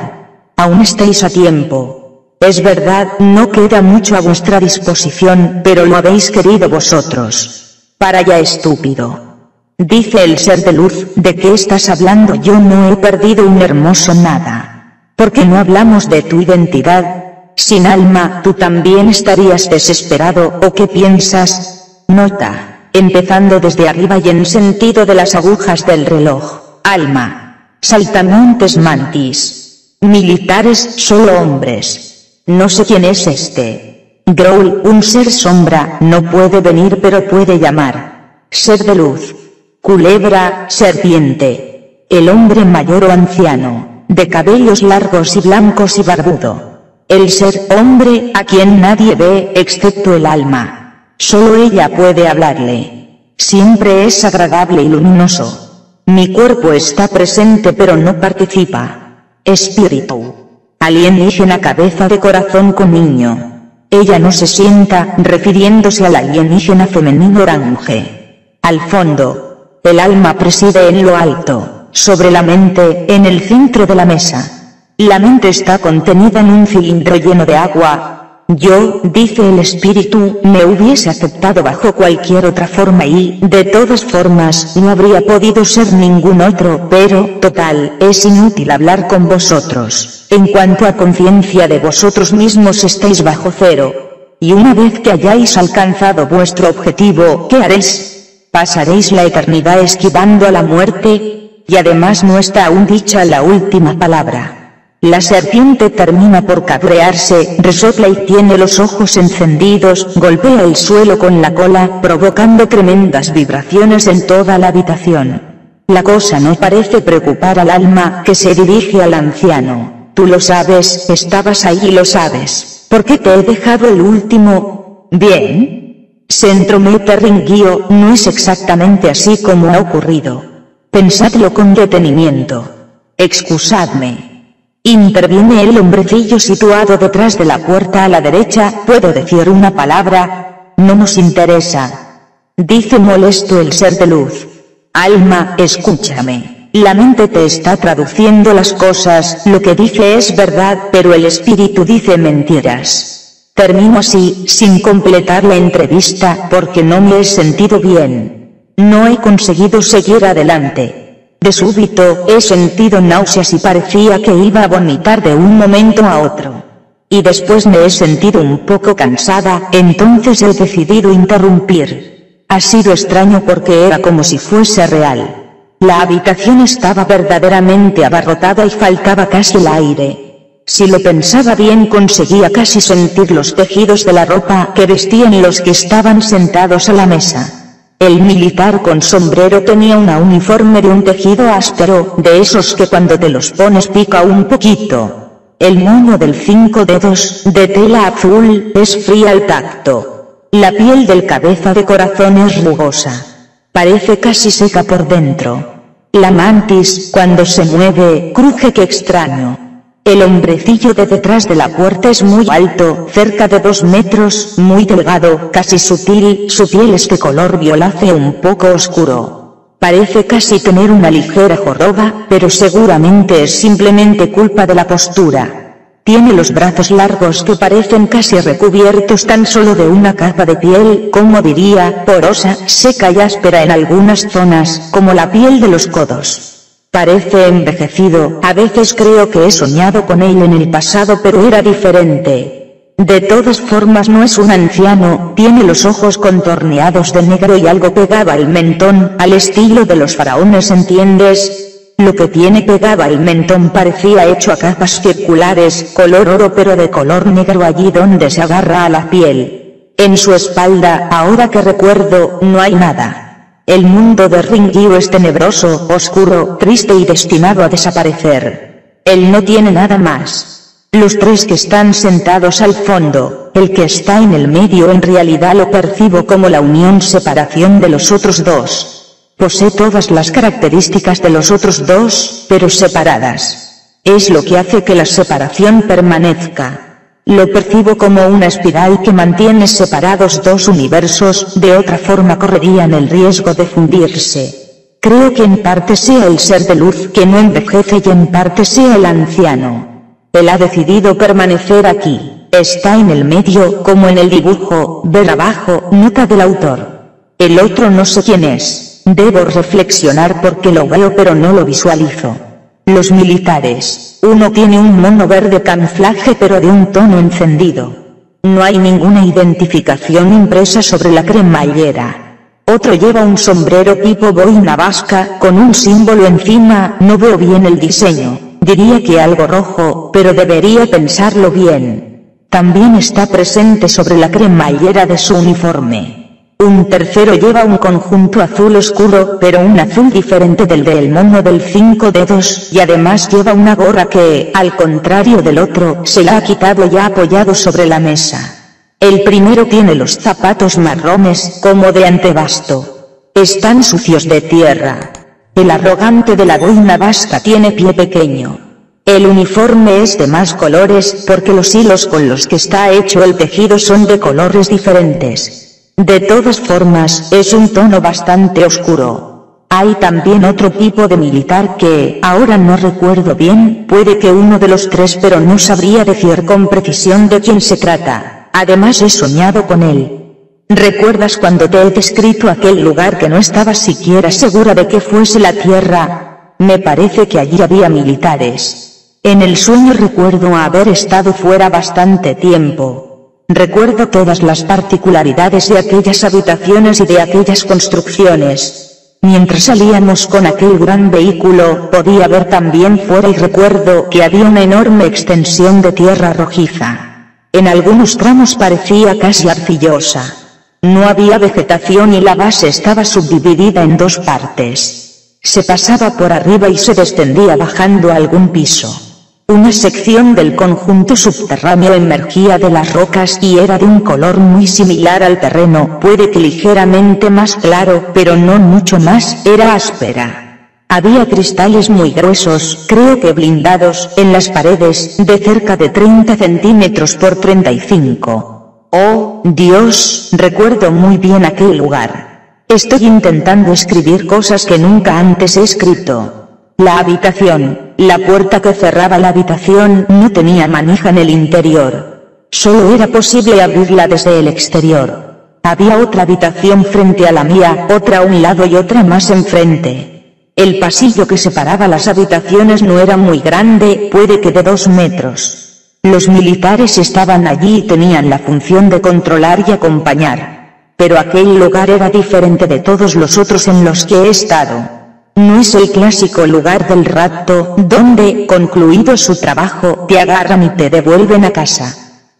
Aún estáis a tiempo. Es verdad, no queda mucho a vuestra disposición, pero lo habéis querido vosotros. Para ya, estúpido. Dice el ser de luz, ¿de qué estás hablando? Yo no he perdido un hermoso nada. ¿Por qué no hablamos de tu identidad? Sin alma, ¿tú también estarías desesperado, o qué piensas? Nota. Empezando desde arriba y en sentido de las agujas del reloj. Alma. Saltamontes mantis. Militares, solo hombres. No sé quién es este. Growl, un ser sombra, no puede venir pero puede llamar. Ser de luz. Culebra, serpiente. El hombre mayor o anciano, de cabellos largos y blancos y barbudo. El ser hombre, a quien nadie ve, excepto el alma. Solo ella puede hablarle. Siempre es agradable y luminoso. Mi cuerpo está presente pero no participa. Espíritu. Alienígena, cabeza de corazón con niño. Ella no se sienta, refiriéndose al alienígena femenino orange. Al fondo. El alma preside en lo alto, sobre la mente, en el centro de la mesa. La mente está contenida en un cilindro lleno de agua. Yo, dice el espíritu, me hubiese aceptado bajo cualquier otra forma y, de todas formas, no habría podido ser ningún otro, pero, total, es inútil hablar con vosotros. En cuanto a conciencia de vosotros mismos estáis bajo cero. Y una vez que hayáis alcanzado vuestro objetivo, ¿qué haréis? ¿Pasaréis la eternidad esquivando a la muerte? Y además no está aún dicha la última palabra. La serpiente termina por cabrearse, resopla y tiene los ojos encendidos, golpea el suelo con la cola, provocando tremendas vibraciones en toda la habitación. La cosa no parece preocupar al alma, que se dirige al anciano. Tú lo sabes, estabas ahí y lo sabes. ¿Por qué te he dejado el último? Bien. Se entromete Ringuio, no es exactamente así como ha ocurrido. Pensadlo con detenimiento. Excusadme. Interviene el hombrecillo situado detrás de la puerta a la derecha. ¿Puedo decir una palabra? No nos interesa. Dice molesto el ser de luz. Alma, escúchame. La mente te está traduciendo las cosas, lo que dice es verdad, pero el espíritu dice mentiras. Termino así, sin completar la entrevista, porque no me he sentido bien. No he conseguido seguir adelante. De súbito, he sentido náuseas y parecía que iba a vomitar de un momento a otro. Y después me he sentido un poco cansada, entonces he decidido interrumpir. Ha sido extraño porque era como si fuese real. La habitación estaba verdaderamente abarrotada y faltaba casi el aire. Si lo pensaba bien conseguía casi sentir los tejidos de la ropa que vestían los que estaban sentados a la mesa. El militar con sombrero tenía una uniforme de un tejido áspero, de esos que cuando te los pones pica un poquito. El moño del 5 dedos, de tela azul, es fría al tacto. La piel del cabeza de corazón es rugosa. Parece casi seca por dentro. La mantis, cuando se mueve, cruje que extraño. El hombrecillo de detrás de la puerta es muy alto, cerca de 2 metros, muy delgado, casi sutil, su piel es de color violáceo un poco oscuro. Parece casi tener una ligera joroba, pero seguramente es simplemente culpa de la postura. Tiene los brazos largos que parecen casi recubiertos tan solo de una capa de piel, como diría, porosa, seca y áspera en algunas zonas, como la piel de los codos. Parece envejecido, a veces creo que he soñado con él en el pasado pero era diferente. De todas formas no es un anciano, tiene los ojos contorneados de negro y algo pegado al mentón, al estilo de los faraones, ¿entiendes? Lo que tiene pegado al mentón parecía hecho a capas circulares, color oro pero de color negro allí donde se agarra a la piel. En su espalda, ahora que recuerdo, no hay nada. El mundo de Ringuio es tenebroso, oscuro, triste y destinado a desaparecer. Él no tiene nada más. Los tres que están sentados al fondo, el que está en el medio en realidad lo percibo como la unión-separación de los otros dos. Posee todas las características de los otros dos, pero separadas. Es lo que hace que la separación permanezca. Lo percibo como una espiral que mantiene separados dos universos, de otra forma correrían el riesgo de fundirse. Creo que en parte sea el ser de luz que no envejece y en parte sea el anciano. Él ha decidido permanecer aquí, está en el medio, como en el dibujo, ver abajo, nota del autor. El otro no sé quién es, debo reflexionar porque lo veo pero no lo visualizo. Los militares, uno tiene un mono verde camuflaje pero de un tono encendido. No hay ninguna identificación impresa sobre la cremallera. Otro lleva un sombrero tipo boina vasca, con un símbolo encima, no veo bien el diseño, diría que algo rojo, pero debería pensarlo bien. También está presente sobre la cremallera de su uniforme. Un tercero lleva un conjunto azul oscuro, pero un azul diferente del mono del 5 dedos, y además lleva una gorra que, al contrario del otro, se la ha quitado y ha apoyado sobre la mesa. El primero tiene los zapatos marrones, como de antebasto. Están sucios de tierra. El arrogante de la boina vasca tiene pie pequeño. El uniforme es de más colores, porque los hilos con los que está hecho el tejido son de colores diferentes. De todas formas, es un tono bastante oscuro. Hay también otro tipo de militar que, ahora no recuerdo bien, puede que uno de los tres pero no sabría decir con precisión de quién se trata. Además he soñado con él. ¿Recuerdas cuando te he descrito aquel lugar que no estaba siquiera segura de que fuese la Tierra? Me parece que allí había militares. En el sueño recuerdo haber estado fuera bastante tiempo. Recuerdo todas las particularidades de aquellas habitaciones y de aquellas construcciones. Mientras salíamos con aquel gran vehículo, podía ver también fuera y recuerdo que había una enorme extensión de tierra rojiza. En algunos tramos parecía casi arcillosa. No había vegetación y la base estaba subdividida en dos partes. Se pasaba por arriba y se descendía bajando a algún piso. Una sección del conjunto subterráneo emergía de las rocas y era de un color muy similar al terreno, puede que ligeramente más claro, pero no mucho más, era áspera. Había cristales muy gruesos, creo que blindados, en las paredes, de cerca de 30 centímetros por 35. Oh, Dios, recuerdo muy bien aquel lugar. Estoy intentando escribir cosas que nunca antes he escrito. La habitación, la puerta que cerraba la habitación no tenía manija en el interior. Solo era posible abrirla desde el exterior. Había otra habitación frente a la mía, otra a un lado y otra más enfrente. El pasillo que separaba las habitaciones no era muy grande, puede que de 2 metros. Los militares estaban allí y tenían la función de controlar y acompañar. Pero aquel lugar era diferente de todos los otros en los que he estado. No es el clásico lugar del rapto, donde, concluido su trabajo, te agarran y te devuelven a casa.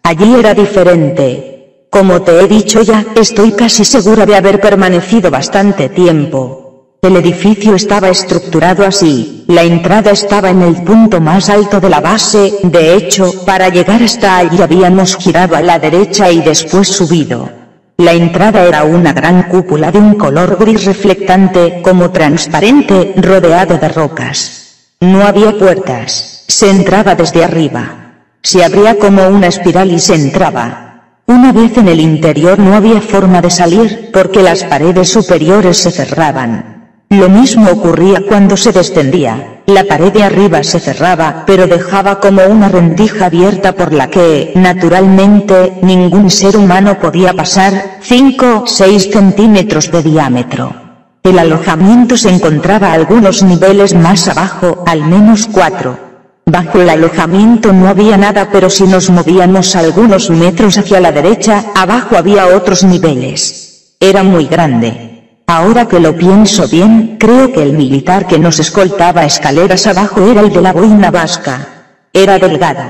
Allí era diferente. Como te he dicho ya, estoy casi segura de haber permanecido bastante tiempo. El edificio estaba estructurado así, la entrada estaba en el punto más alto de la base, de hecho, para llegar hasta allí habíamos girado a la derecha y después subido. La entrada era una gran cúpula de un color gris reflectante, como transparente, rodeado de rocas. No había puertas, se entraba desde arriba. Se abría como una espiral y se entraba. Una vez en el interior no había forma de salir, porque las paredes superiores se cerraban. Lo mismo ocurría cuando se descendía, la pared de arriba se cerraba, pero dejaba como una rendija abierta por la que, naturalmente, ningún ser humano podía pasar, 5-6 centímetros de diámetro. El alojamiento se encontraba a algunos niveles más abajo, al menos 4. Bajo el alojamiento no había nada, pero si nos movíamos algunos metros hacia la derecha, abajo había otros niveles. Era muy grande. Ahora que lo pienso bien, creo que el militar que nos escoltaba escaleras abajo era el de la boina vasca. Era delgado.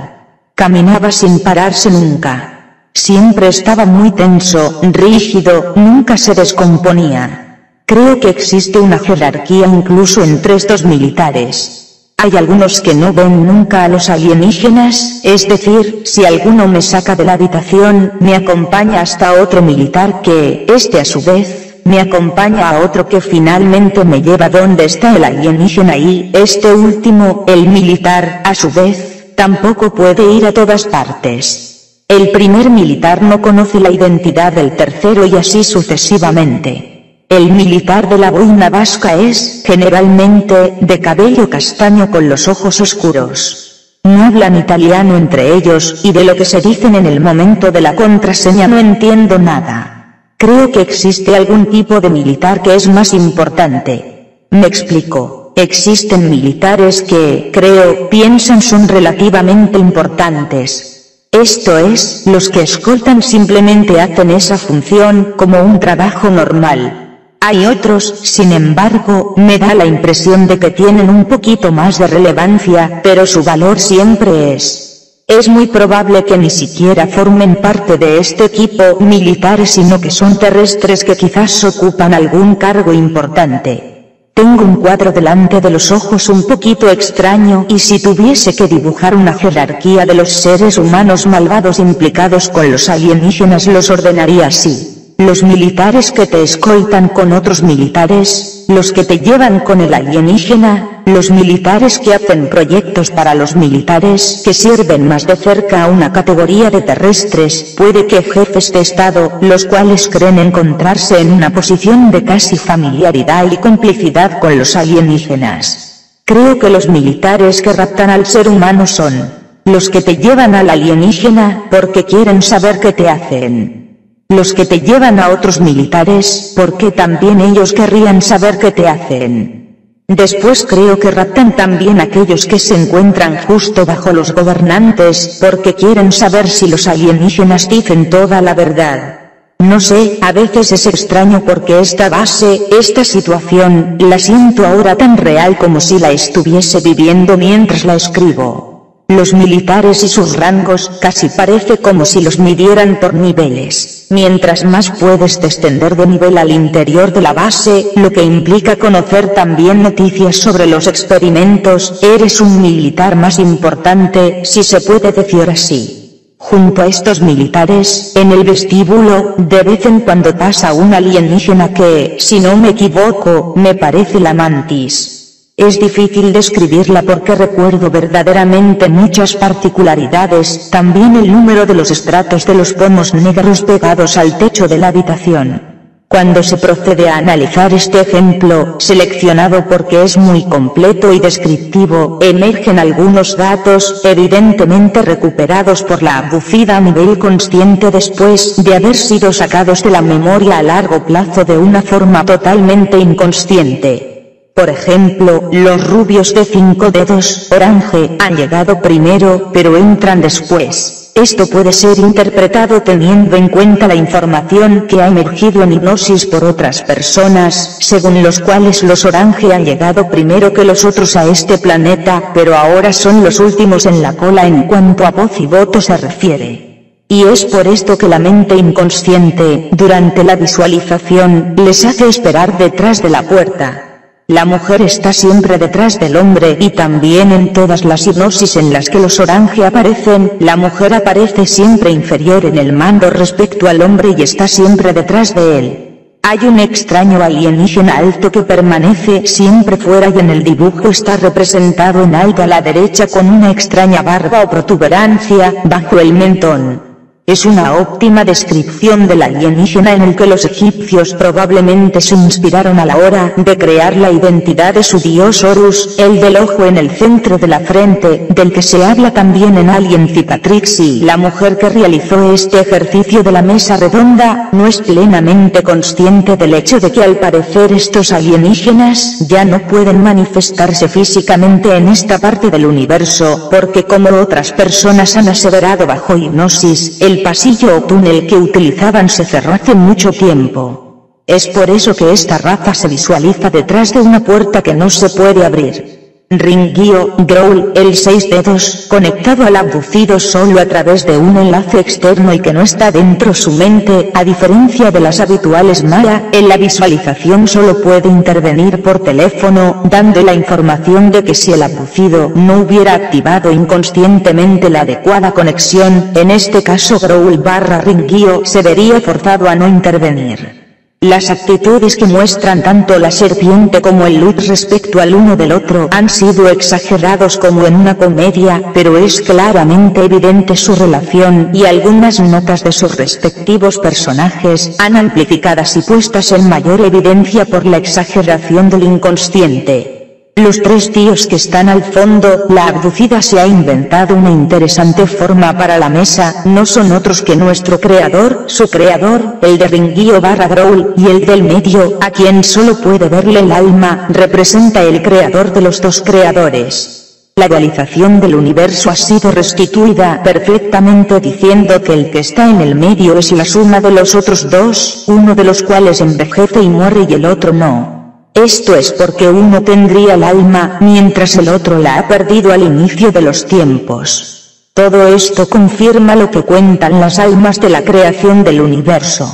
Caminaba sin pararse nunca. Siempre estaba muy tenso, rígido, nunca se descomponía. Creo que existe una jerarquía incluso entre estos militares. Hay algunos que no ven nunca a los alienígenas, es decir, si alguno me saca de la habitación, me acompaña hasta otro militar que, a su vez, me acompaña a otro que finalmente me lleva donde está el alienígena y, este último, el militar, a su vez, tampoco puede ir a todas partes. El primer militar no conoce la identidad del tercero y así sucesivamente. El militar de la boina vasca es, generalmente, de cabello castaño con los ojos oscuros. No hablan italiano entre ellos, y de lo que se dicen en el momento de la contraseña no entiendo nada. Creo que existe algún tipo de militar que es más importante. Me explico. Existen militares que, creo, piensan son relativamente importantes. Esto es, los que escoltan simplemente hacen esa función como un trabajo normal. Hay otros, sin embargo, me da la impresión de que tienen un poquito más de relevancia, pero su valor siempre es muy probable que ni siquiera formen parte de este equipo militar, sino que son terrestres que quizás ocupan algún cargo importante. Tengo un cuadro delante de los ojos un poquito extraño, y si tuviese que dibujar una jerarquía de los seres humanos malvados implicados con los alienígenas los ordenaría así. Los militares que te escoltan con otros militares, los que te llevan con el alienígena, los militares que hacen proyectos para los militares que sirven más de cerca a una categoría de terrestres, puede que jefes de Estado, los cuales creen encontrarse en una posición de casi familiaridad y complicidad con los alienígenas. Creo que los militares que raptan al ser humano son los que te llevan al alienígena porque quieren saber qué te hacen. Los que te llevan a otros militares, porque también ellos querrían saber qué te hacen. Después creo que raptan también aquellos que se encuentran justo bajo los gobernantes, porque quieren saber si los alienígenas dicen toda la verdad. No sé, a veces es extraño porque esta base, esta situación, la siento ahora tan real como si la estuviese viviendo mientras la escribo. Los militares y sus rangos, casi parece como si los midieran por niveles. Mientras más puedes descender de nivel al interior de la base, lo que implica conocer también noticias sobre los experimentos, eres un militar más importante, si se puede decir así. Junto a estos militares, en el vestíbulo, de vez en cuando pasa un alienígena que, si no me equivoco, me parece la mantis. Es difícil describirla porque recuerdo verdaderamente muchas particularidades, también el número de los estratos de los pomos negros pegados al techo de la habitación. Cuando se procede a analizar este ejemplo, seleccionado porque es muy completo y descriptivo, emergen algunos datos, evidentemente recuperados por la abducida a nivel consciente después de haber sido sacados de la memoria a largo plazo de una forma totalmente inconsciente. Por ejemplo, los rubios de 5 dedos, orange, han llegado primero, pero entran después. Esto puede ser interpretado teniendo en cuenta la información que ha emergido en hipnosis por otras personas, según los cuales los orange han llegado primero que los otros a este planeta, pero ahora son los últimos en la cola en cuanto a voz y voto se refiere. Y es por esto que la mente inconsciente, durante la visualización, les hace esperar detrás de la puerta. La mujer está siempre detrás del hombre y también en todas las hipnosis en las que los orange aparecen, la mujer aparece siempre inferior en el mando respecto al hombre y está siempre detrás de él. Hay un extraño alienígena alto que permanece siempre fuera y en el dibujo está representado en alto a la derecha con una extraña barba o protuberancia bajo el mentón. Es una óptima descripción del alienígena en el que los egipcios probablemente se inspiraron a la hora de crear la identidad de su dios Horus, el del ojo en el centro de la frente, del que se habla también en Alien Cicatrix, y la mujer que realizó este ejercicio de la mesa redonda, no es plenamente consciente del hecho de que al parecer estos alienígenas ya no pueden manifestarse físicamente en esta parte del universo, porque como otras personas han aseverado bajo hipnosis, el pasillo o túnel que utilizaban se cerró hace mucho tiempo. Es por eso que esta raza se visualiza detrás de una puerta que no se puede abrir. Ringio, Growl, el 6 dedos, conectado al abducido solo a través de un enlace externo y que no está dentro su mente, a diferencia de las habituales Maya, en la visualización solo puede intervenir por teléfono, dando la información de que si el abducido no hubiera activado inconscientemente la adecuada conexión, en este caso Growl/Ringio se vería forzado a no intervenir. Las actitudes que muestran tanto la serpiente como el Lutz respecto al uno del otro han sido exagerados como en una comedia, pero es claramente evidente su relación y algunas notas de sus respectivos personajes han amplificadas y puestas en mayor evidencia por la exageración del inconsciente. Los tres tíos que están al fondo, la abducida se ha inventado una interesante forma para la mesa, no son otros que nuestro creador, su creador, el de Ringio/Growl, y el del medio, a quien solo puede verle el alma, representa el creador de los dos creadores. La dualización del universo ha sido restituida perfectamente diciendo que el que está en el medio es la suma de los otros dos, uno de los cuales envejece y muere y el otro no. Esto es porque uno tendría el alma, mientras el otro la ha perdido al inicio de los tiempos. Todo esto confirma lo que cuentan las almas de la creación del universo.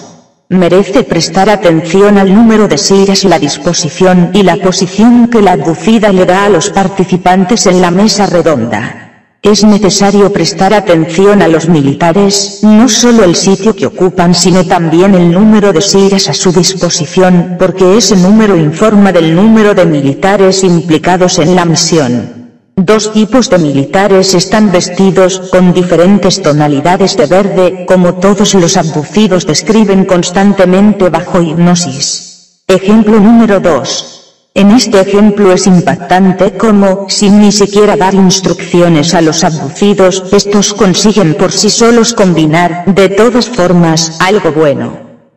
Merece prestar atención al número de sillas, la disposición y la posición que la abducida le da a los participantes en la mesa redonda. Es necesario prestar atención a los militares, no solo el sitio que ocupan sino también el número de sillas a su disposición, porque ese número informa del número de militares implicados en la misión. Dos tipos de militares están vestidos con diferentes tonalidades de verde, como todos los abducidos describen constantemente bajo hipnosis. Ejemplo número 2. En este ejemplo es impactante cómo, sin ni siquiera dar instrucciones a los abducidos, estos consiguen por sí solos combinar, de todas formas, algo bueno.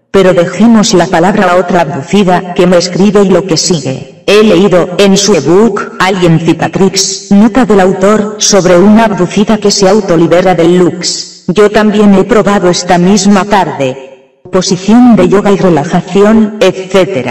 Pero dejemos la palabra a otra abducida que me escribe y lo que sigue. He leído, en su ebook, Alien Cicatrix, nota del autor, sobre una abducida que se autolibera del Lux. Yo también he probado esta misma tarde. Posición de yoga y relajación, etc.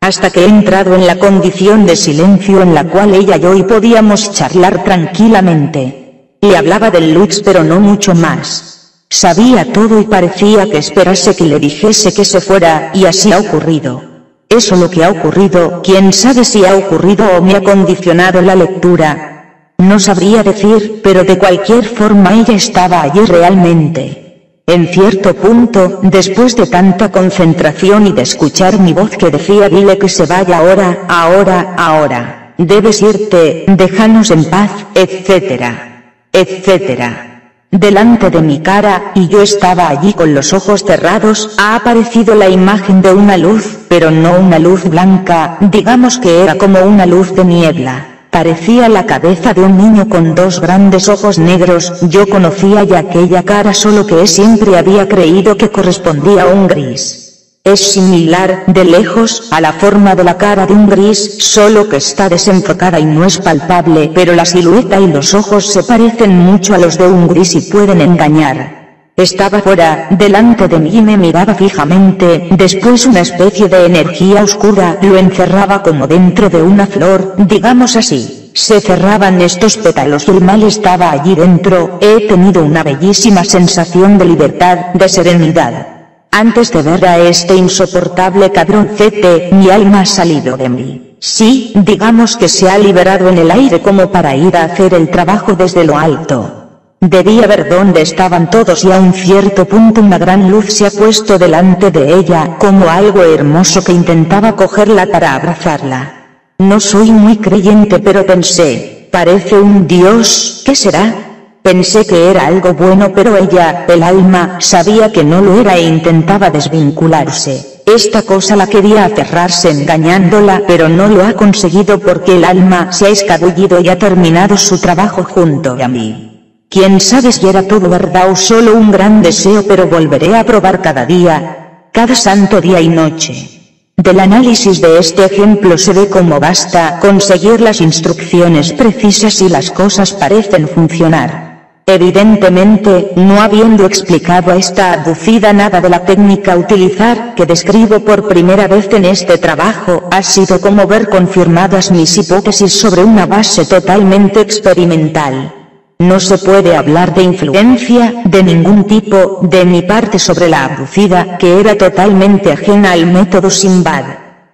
Hasta que he entrado en la condición de silencio en la cual ella y yo podíamos charlar tranquilamente. Le hablaba del Lux pero no mucho más. Sabía todo y parecía que esperase que le dijese que se fuera, y así ha ocurrido. Eso lo que ha ocurrido, quién sabe si ha ocurrido o me ha condicionado la lectura. No sabría decir, pero de cualquier forma ella estaba allí realmente. En cierto punto, después de tanta concentración y de escuchar mi voz que decía dile que se vaya ahora, ahora, ahora, debes irte, déjanos en paz, etcétera, etcétera. Delante de mi cara, y yo estaba allí con los ojos cerrados, ha aparecido la imagen de una luz, pero no una luz blanca, digamos que era como una luz de niebla. Parecía la cabeza de un niño con dos grandes ojos negros. Yo conocía ya aquella cara, solo que siempre había creído que correspondía a un gris. Es similar, de lejos, a la forma de la cara de un gris, solo que está desenfocada y no es palpable, pero la silueta y los ojos se parecen mucho a los de un gris y pueden engañar. Estaba fuera, delante de mí y me miraba fijamente, después una especie de energía oscura lo encerraba como dentro de una flor, digamos así. Se cerraban estos pétalos y el mal estaba allí dentro. He tenido una bellísima sensación de libertad, de serenidad. Antes de ver a este insoportable cabroncete, mi alma ha salido de mí. Sí, digamos que se ha liberado en el aire como para ir a hacer el trabajo desde lo alto. Debía ver dónde estaban todos y a un cierto punto una gran luz se ha puesto delante de ella, como algo hermoso que intentaba cogerla para abrazarla. No soy muy creyente pero pensé, parece un dios, ¿qué será? Pensé que era algo bueno pero ella, el alma, sabía que no lo era e intentaba desvincularse. Esta cosa la quería aferrarse engañándola pero no lo ha conseguido porque el alma se ha escabullido y ha terminado su trabajo junto a mí. Quién sabe si era todo verdad o solo un gran deseo, pero volveré a probar cada día, cada santo día y noche. Del análisis de este ejemplo se ve cómo basta conseguir las instrucciones precisas y las cosas parecen funcionar. Evidentemente, no habiendo explicado a esta abducida nada de la técnica a utilizar, que describo por primera vez en este trabajo, ha sido como ver confirmadas mis hipótesis sobre una base totalmente experimental. No se puede hablar de influencia, de ningún tipo, de mi parte sobre la abducida, que era totalmente ajena al método Simbad.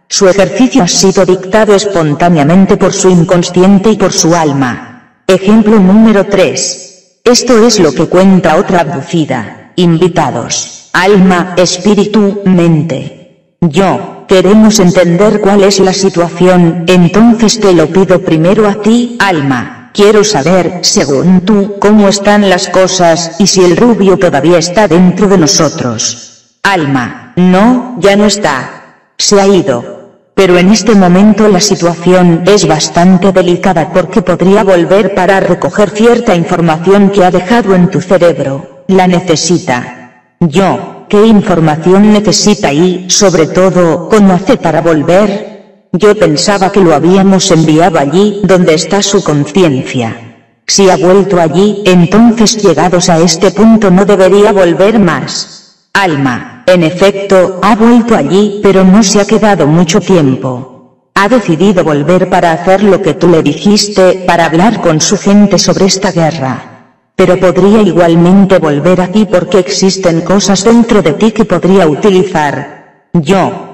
Su ejercicio ha sido dictado espontáneamente por su inconsciente y por su alma. Ejemplo número 3. Esto es lo que cuenta otra abducida. Invitados. Alma, espíritu, mente. Yo, queremos entender cuál es la situación, entonces te lo pido primero a ti, alma. Quiero saber, según tú, cómo están las cosas, y si el rubio todavía está dentro de nosotros. Alma, no, ya no está. Se ha ido. Pero en este momento la situación es bastante delicada porque podría volver para recoger cierta información que ha dejado en tu cerebro. La necesita. Yo, ¿qué información necesita y, sobre todo, cómo hace para volver? Yo pensaba que lo habíamos enviado allí, donde está su conciencia. Si ha vuelto allí, entonces llegados a este punto no debería volver más. Alma. En efecto, ha vuelto allí, pero no se ha quedado mucho tiempo. Ha decidido volver para hacer lo que tú le dijiste, para hablar con su gente sobre esta guerra. Pero podría igualmente volver aquí porque existen cosas dentro de ti que podría utilizar.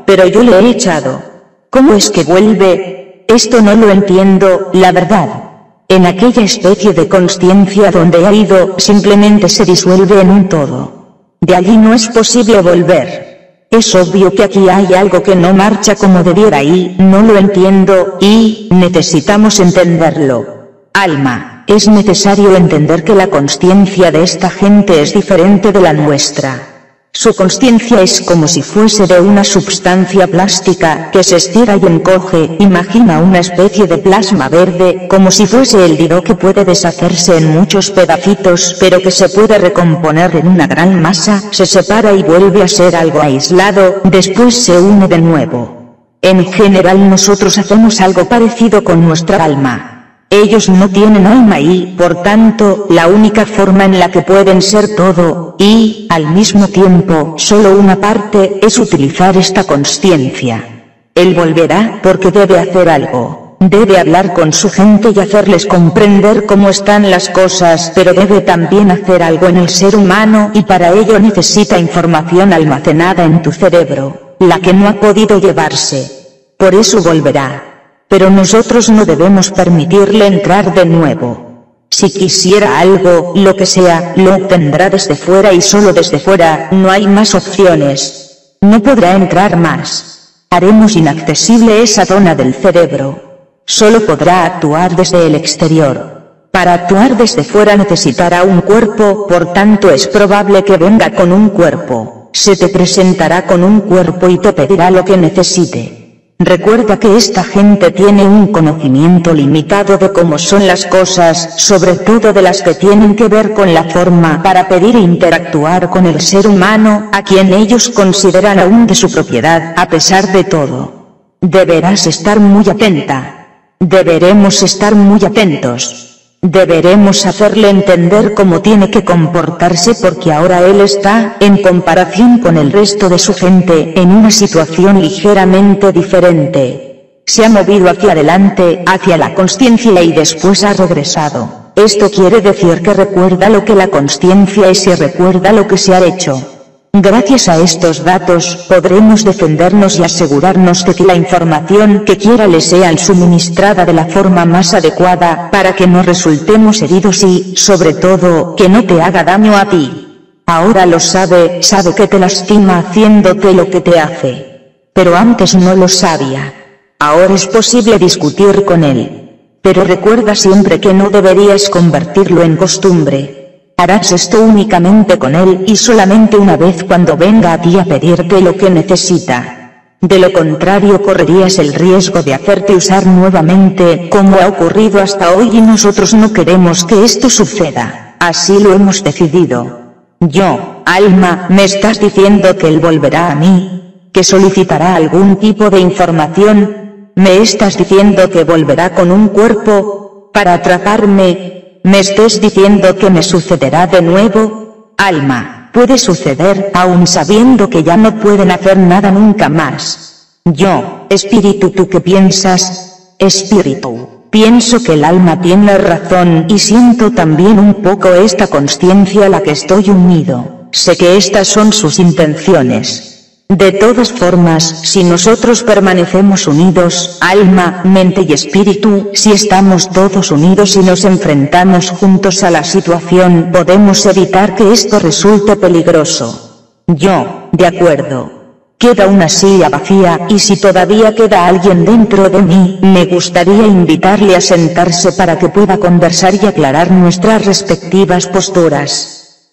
Pero yo le he echado. ¿Cómo es que vuelve? Esto no lo entiendo, la verdad. En aquella especie de consciencia donde ha ido, simplemente se disuelve en un todo. De allí no es posible volver. Es obvio que aquí hay algo que no marcha como debiera y no lo entiendo, y necesitamos entenderlo. Alma, es necesario entender que la consciencia de esta gente es diferente de la nuestra. Su consciencia es como si fuese de una substancia plástica que se estira y encoge. Imagina una especie de plasma verde, como si fuese el dido que puede deshacerse en muchos pedacitos pero que se puede recomponer en una gran masa, se separa y vuelve a ser algo aislado, después se une de nuevo. En general nosotros hacemos algo parecido con nuestra alma. Ellos no tienen alma y, por tanto, la única forma en la que pueden ser todo, y, al mismo tiempo, solo una parte, es utilizar esta consciencia. Él volverá porque debe hacer algo. Debe hablar con su gente y hacerles comprender cómo están las cosas, pero debe también hacer algo en el ser humano y para ello necesita información almacenada en tu cerebro, la que no ha podido llevarse. Por eso volverá. Pero nosotros no debemos permitirle entrar de nuevo. Si quisiera algo, lo que sea, lo obtendrá desde fuera y solo desde fuera, no hay más opciones. No podrá entrar más. Haremos inaccesible esa zona del cerebro. Solo podrá actuar desde el exterior. Para actuar desde fuera necesitará un cuerpo, por tanto es probable que venga con un cuerpo. Se te presentará con un cuerpo y te pedirá lo que necesite. Recuerda que esta gente tiene un conocimiento limitado de cómo son las cosas, sobre todo de las que tienen que ver con la forma para pedir e interactuar con el ser humano, a quien ellos consideran aún de su propiedad, a pesar de todo. Deberás estar muy atenta. Deberemos estar muy atentos. Deberemos hacerle entender cómo tiene que comportarse porque ahora él está, en comparación con el resto de su gente, en una situación ligeramente diferente. Se ha movido hacia adelante, hacia la consciencia y después ha regresado. Esto quiere decir que recuerda lo que la consciencia es y recuerda lo que se ha hecho. Gracias a estos datos, podremos defendernos y asegurarnos de que la información que quiera le sea suministrada de la forma más adecuada, para que no resultemos heridos y, sobre todo, que no te haga daño a ti. Ahora lo sabe que te lastima haciéndote lo que te hace. Pero antes no lo sabía. Ahora es posible discutir con él. Pero recuerda siempre que no deberías convertirlo en costumbre. Harás esto únicamente con él y solamente una vez cuando venga a ti a pedirte lo que necesita. De lo contrario correrías el riesgo de hacerte usar nuevamente, como ha ocurrido hasta hoy y nosotros no queremos que esto suceda. Así lo hemos decidido. Yo, alma, ¿me estás diciendo que él volverá a mí? ¿Que solicitará algún tipo de información? ¿Me estás diciendo que volverá con un cuerpo para atraparme? ¿Me estás diciendo que me sucederá de nuevo? Alma, puede suceder, aun sabiendo que ya no pueden hacer nada nunca más. Yo, espíritu, ¿tú qué piensas? Espíritu, pienso que el alma tiene razón y siento también un poco esta consciencia a la que estoy unido. Sé que estas son sus intenciones. De todas formas, si nosotros permanecemos unidos, alma, mente y espíritu, si estamos todos unidos y nos enfrentamos juntos a la situación, podemos evitar que esto resulte peligroso. Yo, de acuerdo. Queda una silla vacía y si todavía queda alguien dentro de mí, me gustaría invitarle a sentarse para que pueda conversar y aclarar nuestras respectivas posturas.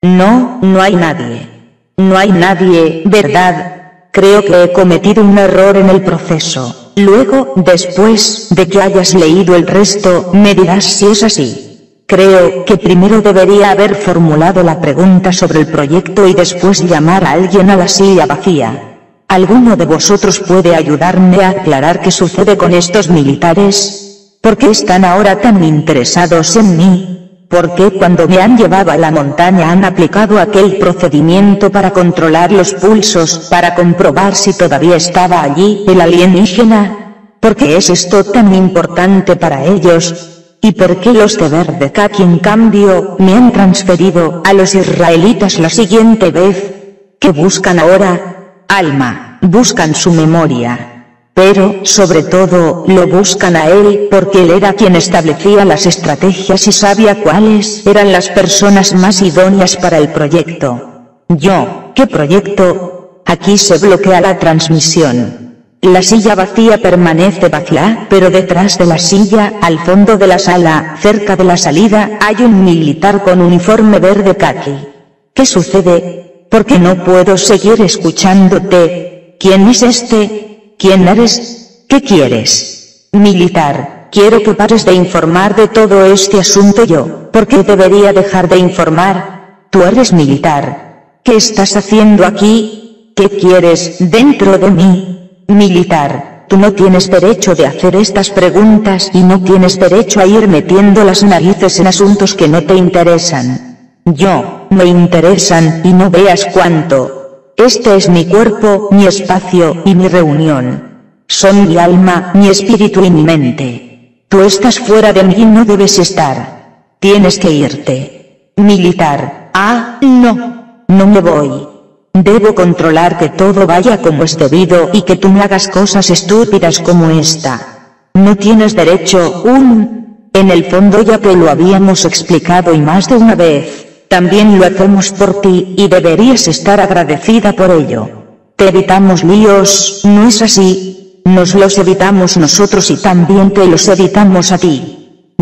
No, no hay nadie. No hay nadie, ¿verdad? Creo que he cometido un error en el proceso. Luego, después de que hayas leído el resto, me dirás si es así. Creo que primero debería haber formulado la pregunta sobre el proyecto y después llamar a alguien a la silla vacía. ¿Alguno de vosotros puede ayudarme a aclarar qué sucede con estos militares? ¿Por qué están ahora tan interesados en mí? ¿Por qué cuando me han llevado a la montaña han aplicado aquel procedimiento para controlar los pulsos, para comprobar si todavía estaba allí el alienígena? ¿Por qué es esto tan importante para ellos? ¿Y por qué los de verde khaki en cambio, me han transferido a los israelitas la siguiente vez? ¿Qué buscan ahora? Alma, buscan su memoria. Pero, sobre todo, lo buscan a él, porque él era quien establecía las estrategias y sabía cuáles eran las personas más idóneas para el proyecto. Yo, ¿qué proyecto? Aquí se bloquea la transmisión. La silla vacía permanece vacía, pero detrás de la silla, al fondo de la sala, cerca de la salida, hay un militar con uniforme verde khaki. ¿Qué sucede? ¿Por qué no puedo seguir escuchándote? ¿Quién es este? ¿Quién eres? ¿Qué quieres? Militar, quiero que pares de informar de todo este asunto yo. ¿Por qué debería dejar de informar? Tú eres militar. ¿Qué estás haciendo aquí? ¿Qué quieres dentro de mí? Militar, tú no tienes derecho de hacer estas preguntas y no tienes derecho a ir metiendo las narices en asuntos que no te interesan. Yo, me interesan y no veas cuánto. Este es mi cuerpo, mi espacio y mi reunión. Son mi alma, mi espíritu y mi mente. Tú estás fuera de mí y no debes estar. Tienes que irte. Militar. No me voy. Debo controlar que todo vaya como es debido y que tú me hagas cosas estúpidas como esta. No tienes derecho, En el fondo ya te lo habíamos explicado y más de una vez, también lo hacemos por ti y deberías estar agradecida por ello. Te evitamos líos, ¿no es así? Nos los evitamos nosotros y también te los evitamos a ti.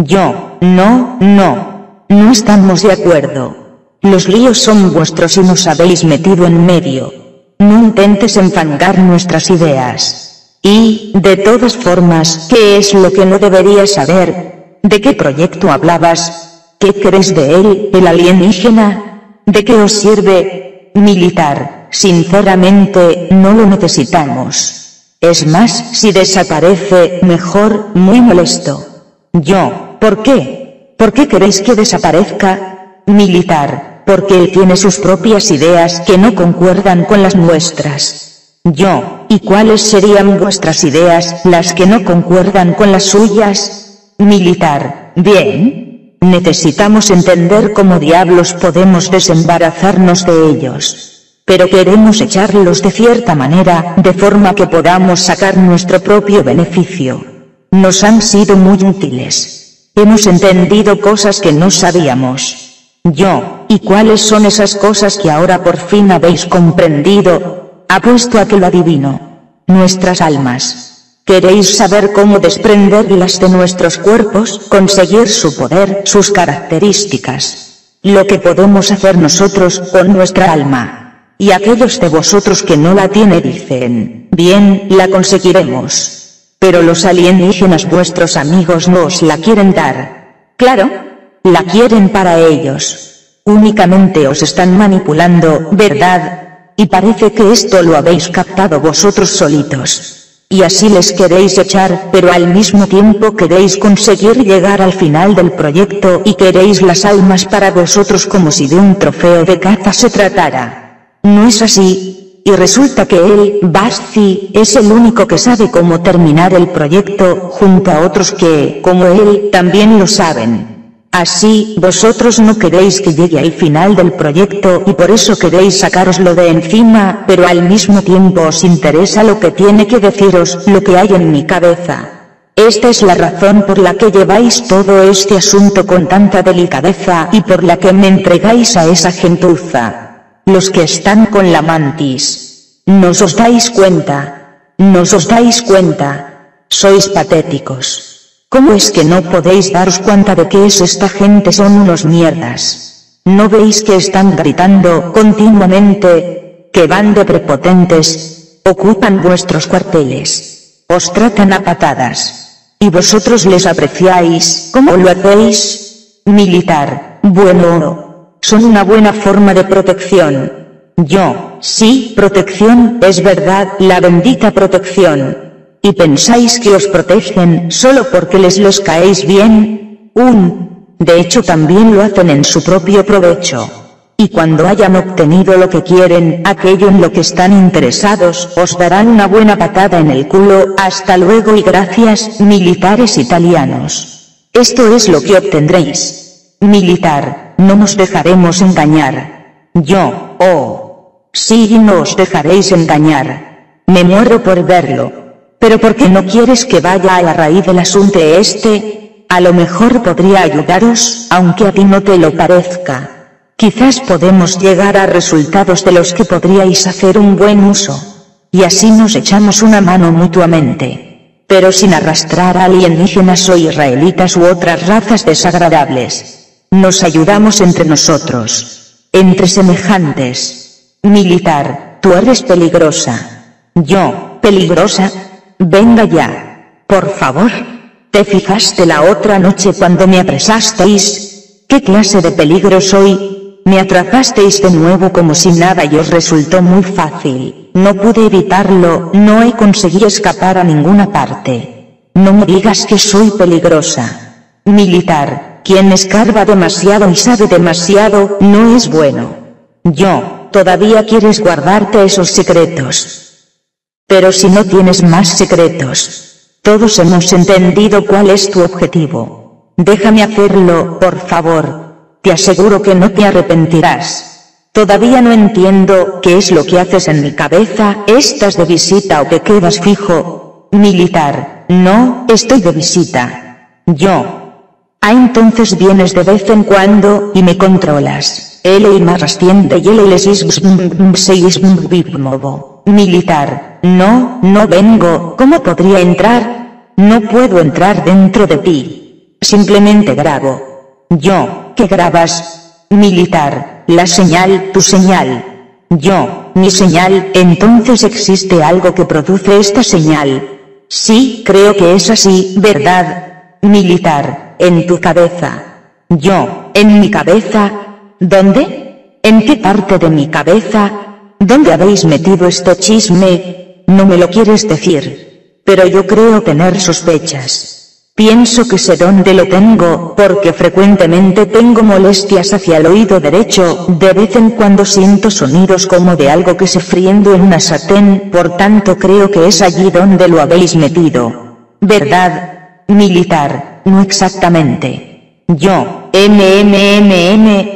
No estamos de acuerdo. Los líos son vuestros y nos habéis metido en medio. No intentes enfangar nuestras ideas. Y, de todas formas, ¿qué es lo que no deberías saber? ¿De qué proyecto hablabas? ¿Qué crees de él, el alienígena? ¿De qué os sirve? Militar, sinceramente, no lo necesitamos. Es más, si desaparece, mejor, muy molesto. ¿Por qué? ¿Por qué queréis que desaparezca? Militar, porque él tiene sus propias ideas que no concuerdan con las nuestras. ¿Y cuáles serían vuestras ideas, las que no concuerdan con las suyas? Militar, bien. Necesitamos entender cómo diablos podemos desembarazarnos de ellos. Pero queremos echarlos de cierta manera, de forma que podamos sacar nuestro propio beneficio. Nos han sido muy útiles. Hemos entendido cosas que no sabíamos. ¿Y cuáles son esas cosas que ahora por fin habéis comprendido? Apuesto a que lo adivino. Nuestras almas. ¿Queréis saber cómo desprenderlas de nuestros cuerpos, conseguir su poder, sus características? Lo que podemos hacer nosotros con nuestra alma. Y aquellos de vosotros que no la tienen dicen, bien, la conseguiremos. Pero los alienígenas vuestros amigos no os la quieren dar. Claro, la quieren para ellos. Únicamente os están manipulando, ¿verdad? Y parece que esto lo habéis captado vosotros solitos. Y así les queréis echar, pero al mismo tiempo queréis conseguir llegar al final del proyecto y queréis las almas para vosotros como si de un trofeo de caza se tratara. ¿No es así? Y resulta que él, Basti, es el único que sabe cómo terminar el proyecto, junto a otros que, como él, también lo saben. Así, vosotros no queréis que llegue al final del proyecto y por eso queréis sacároslo de encima, pero al mismo tiempo os interesa lo que tiene que deciros, lo que hay en mi cabeza. Esta es la razón por la que lleváis todo este asunto con tanta delicadeza y por la que me entregáis a esa gentuza. Los que están con la mantis. ¿No os dais cuenta? ¿No os dais cuenta? Sois patéticos. ¿Cómo es que no podéis daros cuenta de que esta gente son unos mierdas? ¿No veis que están gritando continuamente? Que van de prepotentes, ocupan vuestros cuarteles, os tratan a patadas. ¿Y vosotros les apreciáis? ¿Cómo lo hacéis? Militar, bueno, son una buena forma de protección. Sí, protección, es verdad, la bendita protección. ¿Y pensáis que os protegen solo porque les caéis bien? De hecho también lo hacen en su propio provecho. Y cuando hayan obtenido lo que quieren, aquello en lo que están interesados, os darán una buena patada en el culo. Hasta luego y gracias, militares italianos. Esto es lo que obtendréis. Militar, no nos dejaremos engañar. Sí, no os dejaréis engañar. Me muero por verlo. ¿Pero por qué no quieres que vaya a la raíz del asunto este? A lo mejor podría ayudaros, aunque a ti no te lo parezca. Quizás podemos llegar a resultados de los que podríais hacer un buen uso. Y así nos echamos una mano mutuamente. Pero sin arrastrar a alienígenas o israelitas u otras razas desagradables. Nos ayudamos entre nosotros. Entre semejantes. Militar, tú eres peligrosa. ¿Peligrosa? Venga ya. Por favor. ¿Te fijaste la otra noche cuando me apresasteis? ¿Qué clase de peligro soy? Me atrapasteis de nuevo como si nada y os resultó muy fácil. No pude evitarlo, no conseguí escapar a ninguna parte. No me digas que soy peligrosa. Militar, quien escarba demasiado y sabe demasiado, no es bueno. ¿Todavía quieres guardarte esos secretos? Pero si no tienes más secretos. Todos hemos entendido cuál es tu objetivo. Déjame hacerlo, por favor. Te aseguro que no te arrepentirás. Todavía no entiendo qué es lo que haces en mi cabeza. ¿Estás de visita o te quedas fijo? Militar, no, estoy de visita. Yo. Entonces vienes de vez en cuando, y me controlas. L y más asciende y L les Militar, no, no vengo, ¿cómo podría entrar? No puedo entrar dentro de ti. Simplemente grabo. Yo, ¿qué grabas? Militar, la señal, tu señal. Yo, mi señal, entonces existe algo que produce esta señal. Sí, creo que es así, ¿verdad? Militar, en tu cabeza. Yo, en mi cabeza. ¿Dónde? ¿En qué parte de mi cabeza? ¿Dónde habéis metido este chisme? No me lo quieres decir. Pero yo creo tener sospechas. Pienso que sé dónde lo tengo, porque frecuentemente tengo molestias hacia el oído derecho, de vez en cuando siento sonidos como de algo que se friendo en una sartén, por tanto creo que es allí donde lo habéis metido. ¿Verdad? Militar, no exactamente. Yo,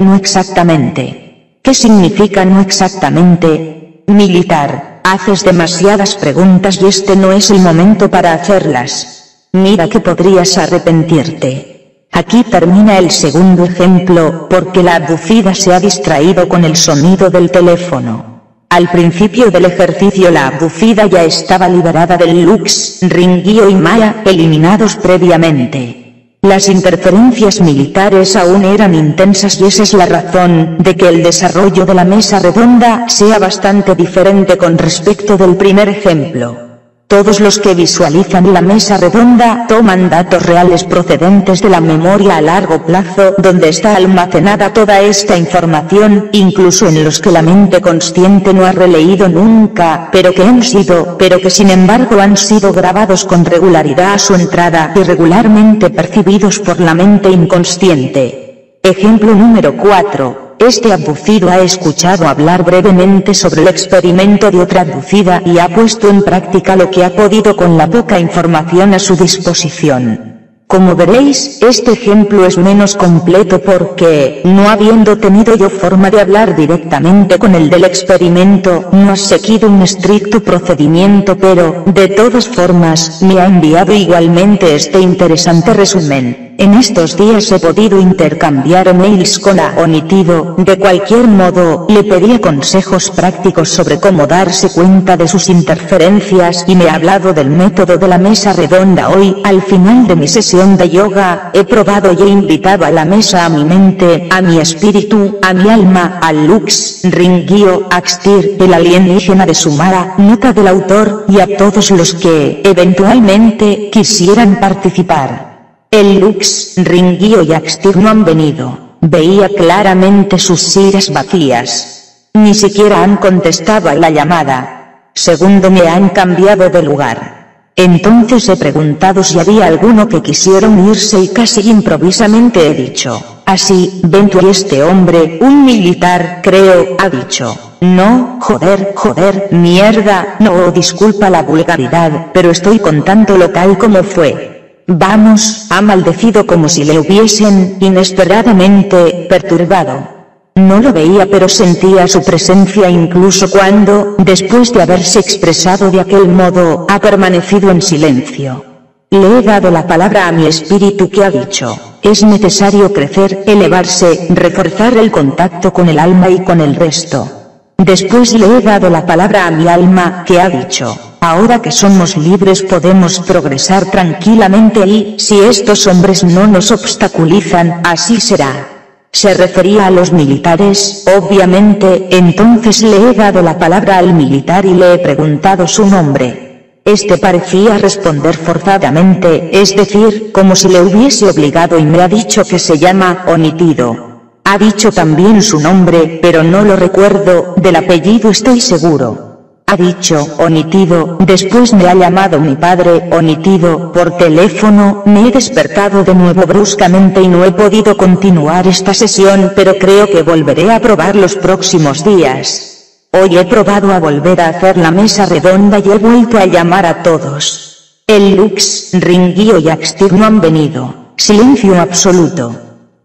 no exactamente. ¿Qué significa no exactamente? Militar, haces demasiadas preguntas y este no es el momento para hacerlas. Mira que podrías arrepentirte. Aquí termina el segundo ejemplo, porque la abducida se ha distraído con el sonido del teléfono. Al principio del ejercicio la abducida ya estaba liberada del Lux, Ringuio y Maya, eliminados previamente. Las interferencias militares aún eran intensas y esa es la razón de que el desarrollo de la mesa redonda sea bastante diferente con respecto del primer ejemplo. Todos los que visualizan la mesa redonda toman datos reales procedentes de la memoria a largo plazo donde está almacenada toda esta información, incluso en los que la mente consciente no ha releído nunca, pero que sin embargo han sido grabados con regularidad a su entrada y regularmente percibidos por la mente inconsciente. Ejemplo número 4. Este abducido ha escuchado hablar brevemente sobre el experimento de otra abducida y ha puesto en práctica lo que ha podido con la poca información a su disposición. Como veréis, este ejemplo es menos completo porque, no habiendo tenido yo forma de hablar directamente con el del experimento, no ha seguido un estricto procedimiento pero, de todas formas, me ha enviado igualmente este interesante resumen. En estos días he podido intercambiar emails con Onitido, de cualquier modo, le pedía consejos prácticos sobre cómo darse cuenta de sus interferencias y me ha hablado del método de la mesa redonda hoy, al final de mi sesión de yoga, he probado y he invitado a la mesa a mi mente, a mi espíritu, a mi alma, al Lux, Ringuio, Axtir, el alienígena de Sumara, nota del autor, y a todos los que, eventualmente, quisieran participar. El Lux, Ringuio y Axtir no han venido. Veía claramente sus sillas vacías. Ni siquiera han contestado a la llamada. Segundo, me han cambiado de lugar. Entonces he preguntado si había alguno que quisiera unirse y casi improvisamente he dicho, así, ven tú y este hombre, un militar, creo, ha dicho. No, joder, mierda, no, disculpa la vulgaridad, pero estoy contándolo tal como fue. Vamos, ha maldecido como si le hubiesen, inesperadamente, perturbado. No lo veía pero sentía su presencia incluso cuando, después de haberse expresado de aquel modo, ha permanecido en silencio. Le he dado la palabra a mi espíritu que ha dicho, es necesario crecer, elevarse, reforzar el contacto con el alma y con el resto. Después le he dado la palabra a mi alma, que ha dicho, ahora que somos libres podemos progresar tranquilamente y, si estos hombres no nos obstaculizan, así será. Se refería a los militares, obviamente, entonces le he dado la palabra al militar y le he preguntado su nombre. Este parecía responder forzadamente, es decir, como si le hubiese obligado y me ha dicho que se llama Onitido. Ha dicho también su nombre, pero no lo recuerdo, del apellido estoy seguro. Ha dicho, Onitido, después me ha llamado mi padre, Onitido, por teléfono, me he despertado de nuevo bruscamente y no he podido continuar esta sesión pero creo que volveré a probar los próximos días. Hoy he probado a volver a hacer la mesa redonda y he vuelto a llamar a todos. El Lux, Ringuio y Axtig no han venido. Silencio absoluto.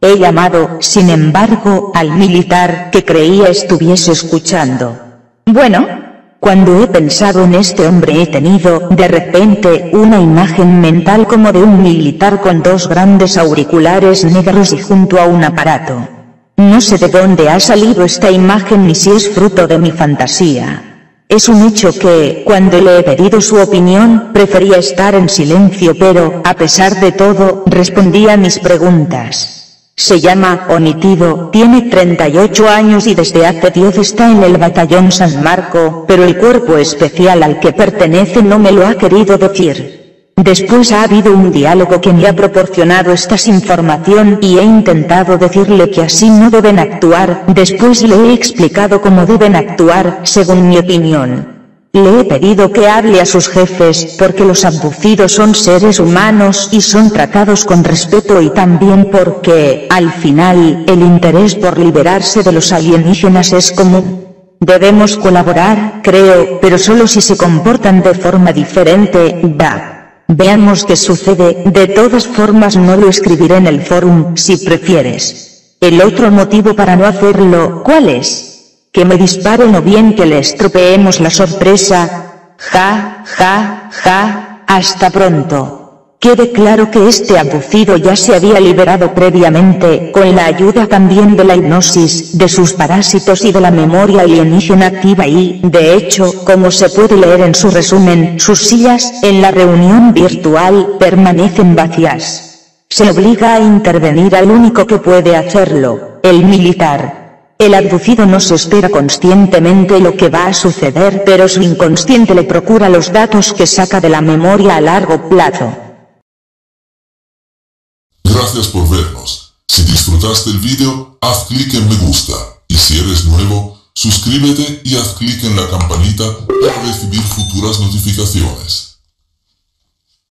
He llamado, sin embargo, al militar que creía estuviese escuchando. Bueno, cuando he pensado en este hombre he tenido, de repente, una imagen mental como de un militar con dos grandes auriculares negros y junto a un aparato. No sé de dónde ha salido esta imagen ni si es fruto de mi fantasía. Es un hecho que, cuando le he pedido su opinión, prefería estar en silencio pero, a pesar de todo, respondía a mis preguntas. Se llama Onitido, tiene 38 años y desde hace 10 está en el batallón San Marco, pero el cuerpo especial al que pertenece no me lo ha querido decir. Después ha habido un diálogo que me ha proporcionado esta información y he intentado decirle que así no deben actuar, después le he explicado cómo deben actuar, según mi opinión. Le he pedido que hable a sus jefes, porque los abducidos son seres humanos y son tratados con respeto y también porque, al final, el interés por liberarse de los alienígenas es común. Debemos colaborar, creo, pero solo si se comportan de forma diferente, Veamos qué sucede, de todas formas no lo escribiré en el forum, si prefieres. El otro motivo para no hacerlo, ¿cuál es? Que me disparen o bien que le estropeemos la sorpresa. Ja, ja, ja, hasta pronto. Quede claro que este abducido ya se había liberado previamente, con la ayuda también de la hipnosis, de sus parásitos y de la memoria alienígena activa y, de hecho, como se puede leer en su resumen, sus sillas, en la reunión virtual, permanecen vacías. Se obliga a intervenir al único que puede hacerlo, el militar. El abducido no se espera conscientemente lo que va a suceder, pero su inconsciente le procura los datos que saca de la memoria a largo plazo. Gracias por vernos. Si disfrutaste el vídeo, haz clic en me gusta. Y si eres nuevo, suscríbete y haz clic en la campanita para recibir futuras notificaciones.